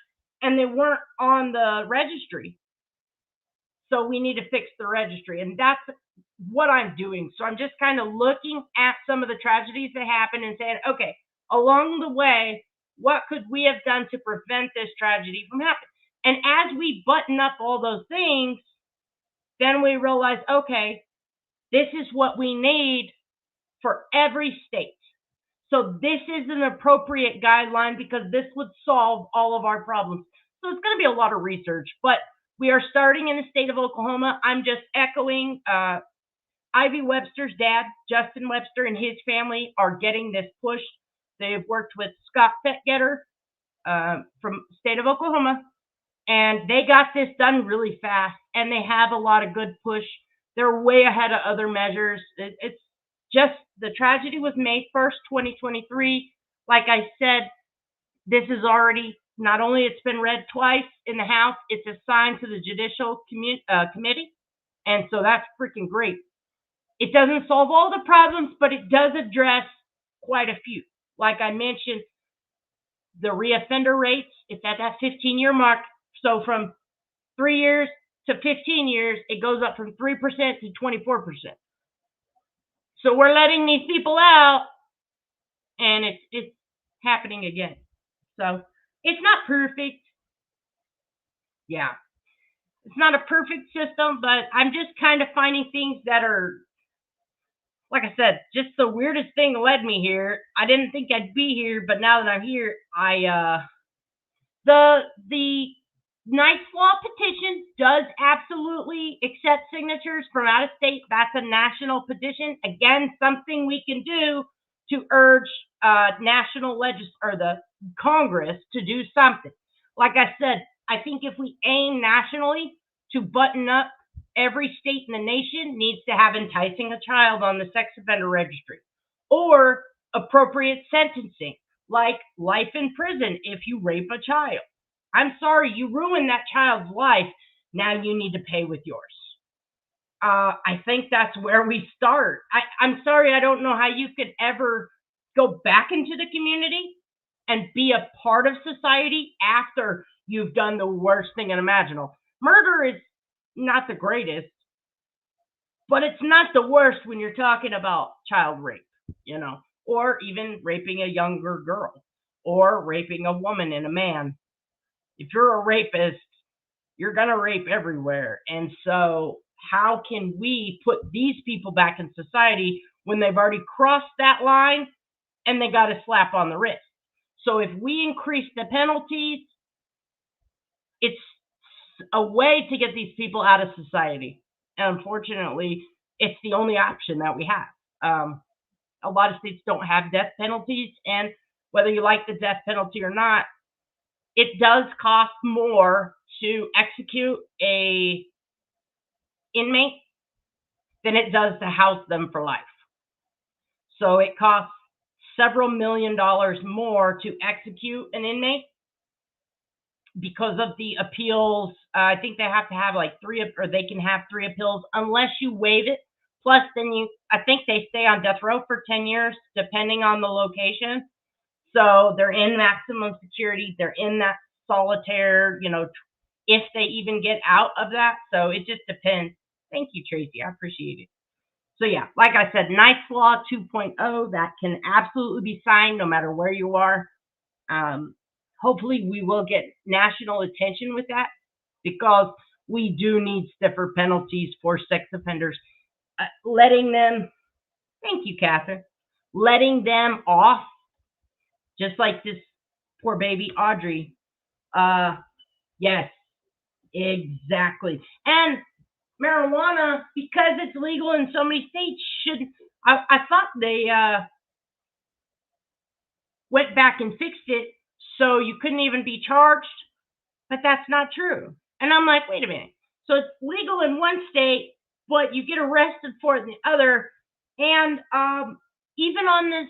and they weren't on the registry, so we need to fix the registry. And that's what I'm doing. So I'm just kind of looking at some of the tragedies that happen and saying, okay, along the way, what could we have done to prevent this tragedy from happening? And as we button up all those things, then we realize, okay, this is what we need for every state. So this is an appropriate guideline because this would solve all of our problems. So it's going to be a lot of research, but we are starting in the state of Oklahoma. I'm just echoing Ivy Webster's dad, Justin Webster, and his family are getting this push. They've worked with Scott Fettgetter from the state of Oklahoma, and they got this done really fast, and they have a lot of good push. They're way ahead of other measures. It's just the tragedy was May 1st, 2023. Like I said, this is already, not only it's been read twice in the House, it's assigned to the Judicial Committee, and so that's freaking great. It doesn't solve all the problems, but it does address quite a few. Like I mentioned, the reoffender rates, it's at that 15-year mark. So from 3 years to 15 years, it goes up from 3% to 24%. So we're letting these people out, and it's happening again. So it's not perfect. Yeah. It's not a perfect system, but I'm just kind of finding things that are, like I said, just the weirdest thing led me here. I didn't think I'd be here, but now that I'm here, the Nice Law petition does absolutely accept signatures from out of state. That's a national petition. Again, something we can do to urge the Congress to do something. Like I said, I think if we aim nationally to button up, every state in the nation needs to have enticing a child on the sex offender registry, or appropriate sentencing, like life in prison if you rape a child. I'm sorry, you ruined that child's life. Now you need to pay with yours. I think that's where we start. I'm sorry, I don't know how you could ever go back into the community and be a part of society after you've done the worst thing unimaginable. Murder is not the greatest, but it's not the worst when you're talking about child rape, or even raping a younger girl, or raping a woman and a man. If you're a rapist, you're going to rape everywhere. And so how can we put these people back in society when they've already crossed that line and they got a slap on the wrist? So if we increase the penalties, it's a way to get these people out of society. And unfortunately, it's the only option that we have. A lot of states don't have death penalties, and whether you like the death penalty or not, it does cost more to execute a inmate than it does to house them for life. So it costs several $1 million more to execute an inmate because of the appeals. I think they have to have they can have 3 appeals unless you waive it. Plus, then I think they stay on death row for 10 years, depending on the location. So they're in maximum security. They're in that solitaire, if they even get out of that. So it just depends. Thank you, Tracy. I appreciate it. So yeah, like I said, Knight's Law 2.0, that can absolutely be signed no matter where you are. Hopefully we will get national attention with that, because we do need stiffer penalties for sex offenders. Letting them, thank you, Catherine, letting them off, just like this poor baby Audrey. Yes, exactly. And marijuana, because it's legal in so many states, should, I thought they went back and fixed it so you couldn't even be charged, but that's not true. And I'm like, wait a minute. So it's legal in one state, but you get arrested for it in the other. And even on this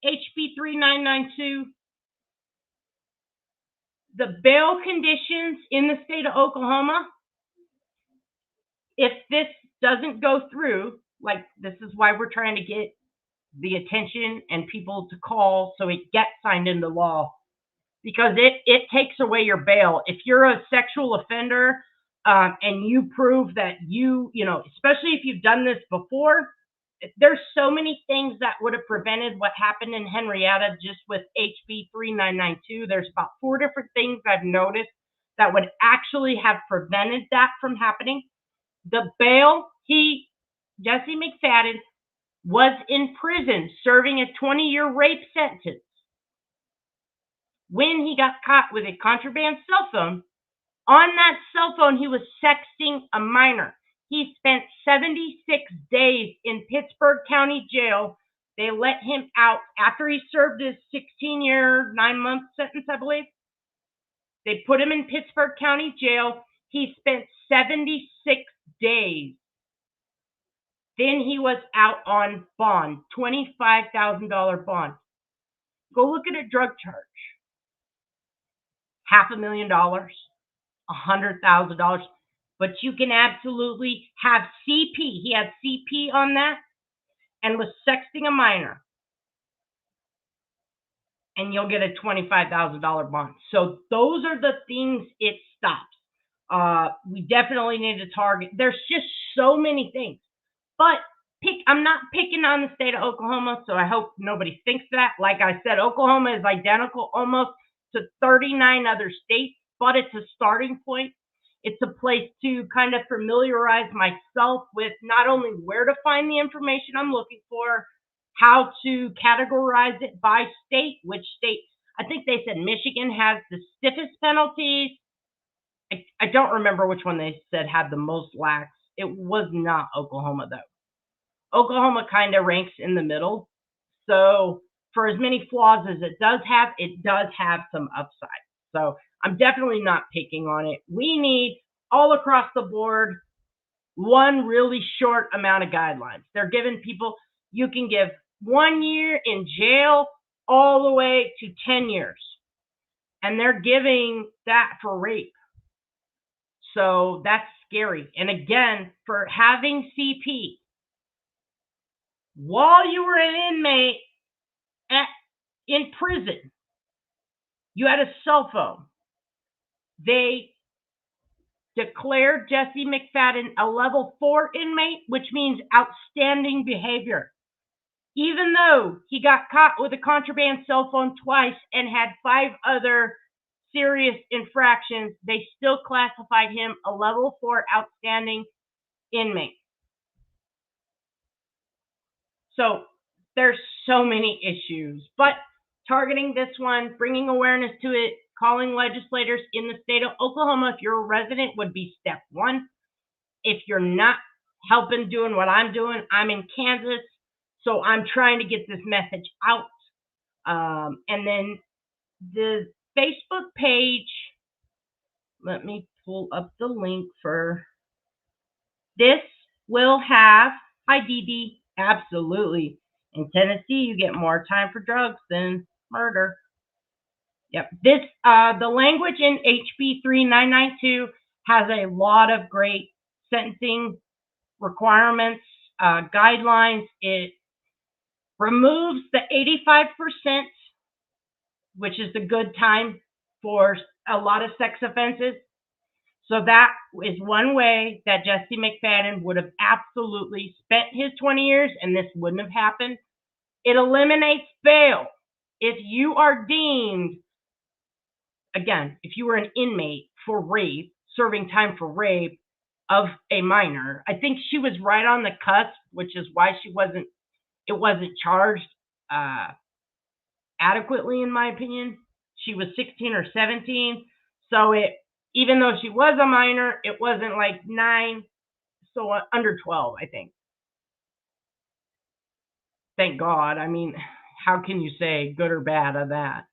HB 3992, the bail conditions in the state of Oklahoma, if this doesn't go through, like, this is why we're trying to get the attention and people to call so it gets signed into law, because it takes away your bail. If you're a sexual offender and you prove that especially if you've done this before, there's so many things that would have prevented what happened in Henrietta just with HB 3992. There's about 4 different things I've noticed that would actually have prevented that from happening. The bail, Jesse McFadden, was in prison serving a 20-year rape sentence. When he got caught with a contraband cell phone, on that cell phone, he was sexting a minor. He spent 76 days in Pittsburgh County Jail. They let him out after he served his 16-year, 9-month sentence, I believe. They put him in Pittsburgh County Jail. He spent 76 days. Then he was out on bond, $25,000 bond. Go look at a drug charge. $500,000, $100,000. But you can absolutely have CP. He had CP on that and was sexting a minor. And you'll get a $25,000 bond. So those are the things it stops. We definitely need to target. There's just so many things. But I'm not picking on the state of Oklahoma, so I hope nobody thinks that. Like I said, Oklahoma is identical almost to 39 other states, but it's a starting point. It's a place to kind of familiarize myself with not only where to find the information I'm looking for, how to categorize it by state, which state. I think they said Michigan has the stiffest penalties. I don't remember which one they said had the most lax. It was not Oklahoma, though. Oklahoma kind of ranks in the middle. So for as many flaws as it does have some upside. So I'm definitely not picking on it. We need, all across the board, one really short amount of guidelines. They're giving people, you can give 1 year in jail all the way to 10 years. And they're giving that for rape. So that's scary. And again, for having CP, while you were an inmate in prison, you had a cell phone. They declared Jesse McFadden a level 4 inmate, which means outstanding behavior. Even though he got caught with a contraband cell phone twice and had 5 other serious infractions, they still classified him a level 4 outstanding inmate. So there's so many issues, but targeting this one, bringing awareness to it, calling legislators in the state of Oklahoma, if you're a resident, would be step 1. If you're not helping doing what I'm doing, I'm in Kansas, so I'm trying to get this message out. And then the Facebook page, let me pull up the link for this, will have, hi Dee Dee, absolutely. In Tennessee, you get more time for drugs than murder. Yep. This, the language in HB 3992 has a lot of great sentencing requirements, guidelines. It removes the 85% which is the good time for a lot of sex offenses. So that is one way that Jesse McFadden would have absolutely spent his 20 years, and this wouldn't have happened. It eliminates bail. If you are deemed, again, if you were an inmate for rape, serving time for rape of a minor, I think she was right on the cusp, which is why it wasn't charged adequately, in my opinion. She was 16 or 17, so even though she was a minor, it wasn't like 9, so under 12, I think. Thank God. I mean, how can you say good or bad of that?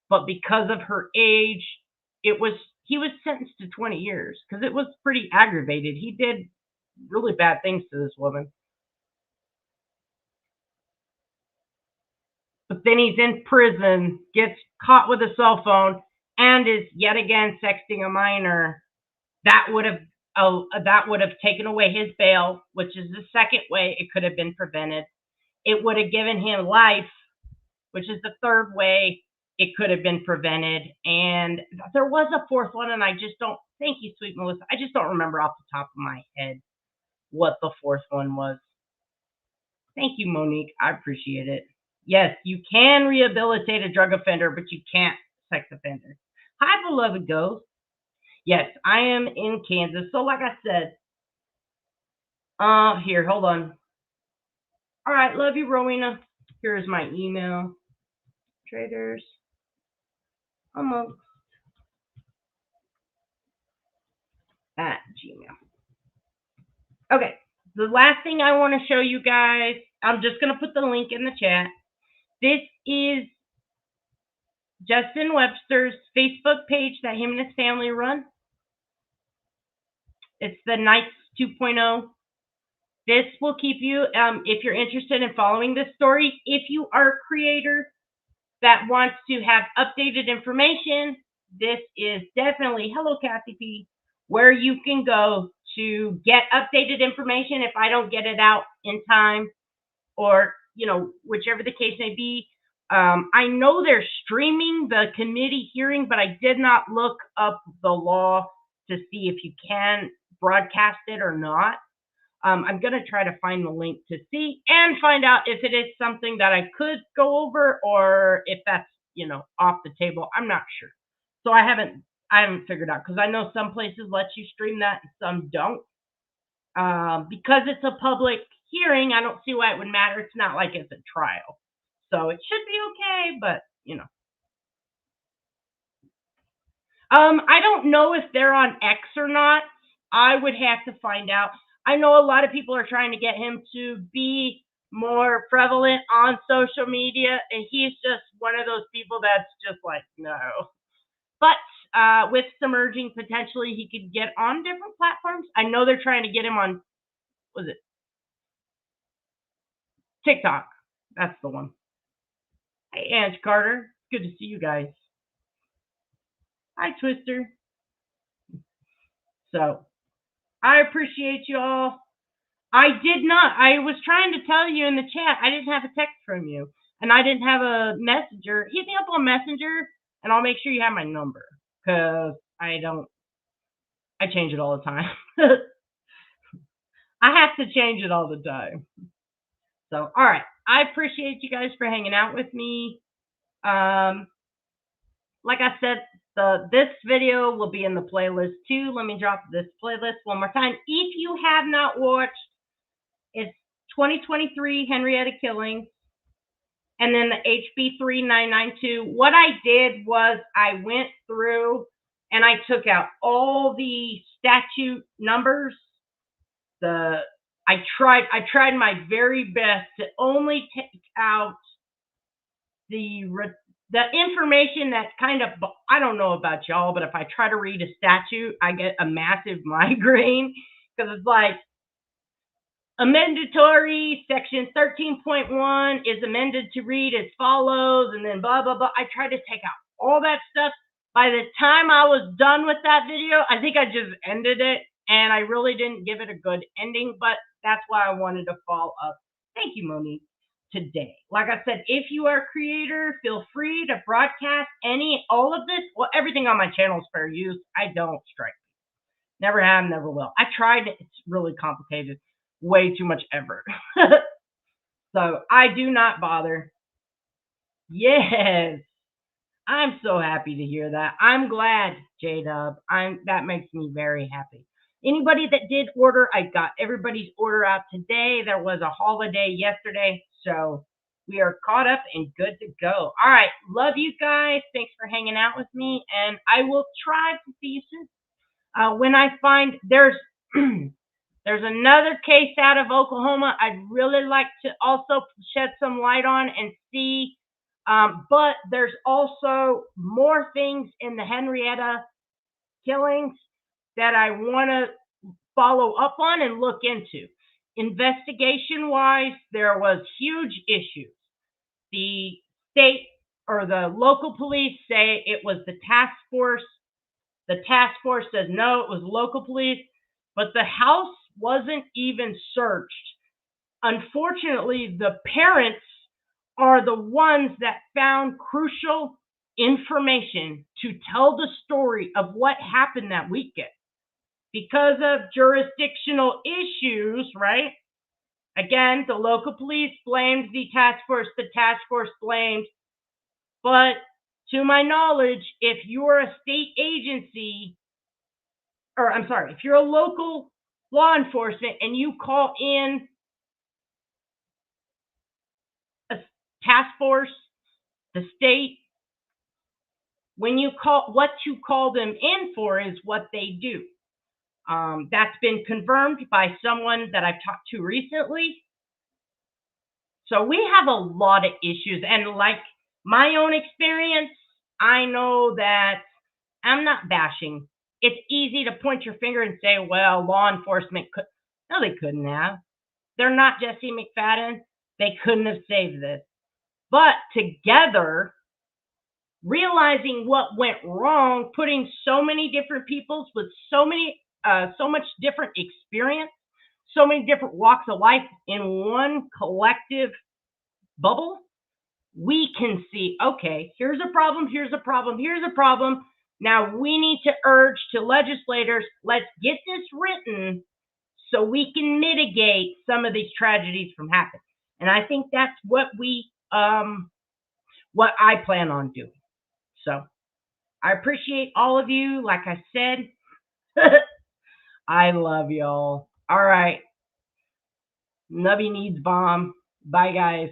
But because of her age, he was sentenced to 20 years because it was pretty aggravated. He did really bad things to this woman. But then he's in prison, gets caught with a cell phone, and is yet again sexting a minor. That would have taken away his bail, which is the second way it could have been prevented. It would have given him life, which is the third way it could have been prevented. And there was a fourth one, and I just don't. Thank you, sweet Melissa. I just don't remember off the top of my head what the fourth one was. Thank you, Monique. I appreciate it. Yes, you can rehabilitate a drug offender, but you can't sex offender. Hi, beloved ghost. Yes, I am in Kansas. So like I said, here, hold on. All right, love you, Rowena. Here's my email. Traders amongst at Gmail. Okay, the last thing I want to show you guys, I'm just going to put the link in the chat. This is Justin Webster's Facebook page that him and his family run. It's the Knights 2.0. This will keep you, if you're interested in following this story, if you are a creator that wants to have updated information, this is definitely, hello Kathy P, where you can go to get updated information if I don't get it out in time, or, whichever the case may be. I know they're streaming the committee hearing, but I did not look up the law to see if you can broadcast it or not. I'm going to try to find the link to see and find out if it is something that I could go over or if that's, off the table. I'm not sure. So I haven't figured out, because I know some places let you stream that and some don't. Because it's a public hearing, I don't see why it would matter. It's not like it's a trial. So it should be okay, but, I don't know if they're on X or not. I would have to find out. I know a lot of people are trying to get him to be more prevalent on social media, and he's just one of those people that's just like, no. But with some urging, potentially he could get on different platforms. I know they're trying to get him on, was it TikTok? That's the one. Hey, Ange Carter. Good to see you guys. Hi, Twister. So, I appreciate you all. I was trying to tell you in the chat, I didn't have a text from you, and I didn't have a messenger. Hit me up on Messenger, and I'll make sure you have my number, because I change it all the time. I have to change it all the time. So, all right. I appreciate you guys for hanging out with me. Like I said, this video will be in the playlist too. Let me drop this playlist one more time. If you have not watched, it's 2023 Henrietta killings, and then the HB 3992. What I did was I went through and I took out all the statute numbers. I tried my very best to only take out the information that kind of, I don't know about y'all, but if I try to read a statute, I get a massive migraine, because it's like, amendatory section 13.1 is amended to read as follows, and then blah, blah, blah. I tried to take out all that stuff. By the time I was done with that video, I think I just ended it, and I really didn't give it a good ending, but that's why I wanted to follow up. Thank you, Monique. today. Like I said, if you are a creator, feel free to broadcast all of this. Well, everything on my channel is fair use. I don't strike. Never have, never will. I tried it. It's really complicated. Way too much effort. So I do not bother. Yes. I'm so happy to hear that. I'm glad, J-Dub. That makes me very happy. Anybody that did order, I got everybody's order out today. There was a holiday yesterday, so we are caught up and good to go. All right, love you guys. Thanks for hanging out with me, and I will try to see you soon. When I find there's there's another case out of Oklahoma I'd really like to also shed some light on and see. But there's also more things in the Henrietta killings that I want to follow up on and look into. Investigation-wise, there was huge issues. The state or the local police say it was the task force. The task force says no, it was local police. But the house wasn't even searched. Unfortunately, the parents are the ones that found crucial information to tell the story of what happened that weekend. Because of jurisdictional issues, right? Again, the local police blamed the task force blamed. But to my knowledge, if you're a state agency, or I'm sorry, if you're a local law enforcement and you call in a task force, the state, when you call, what you call them in for is what they do. That's been confirmed by someone that I've talked to recently. So we have a lot of issues, and like my own experience, I know that I'm not bashing. It's easy to point your finger and say, well, law enforcement could. No, they couldn't have. They're not Jesse McFadden. They couldn't have saved this. But together, realizing what went wrong, putting so many different peoples with so much different experience, so many different walks of life in one collective bubble, we can see, okay, here's a problem, here's a problem, here's a problem. Now we need to urge to legislators, let's get this written so we can mitigate some of these tragedies from happening. And I think that's what I plan on doing. So I appreciate all of you. Like I said, I love y'all. All right. Nubby needs bomb. Bye, guys.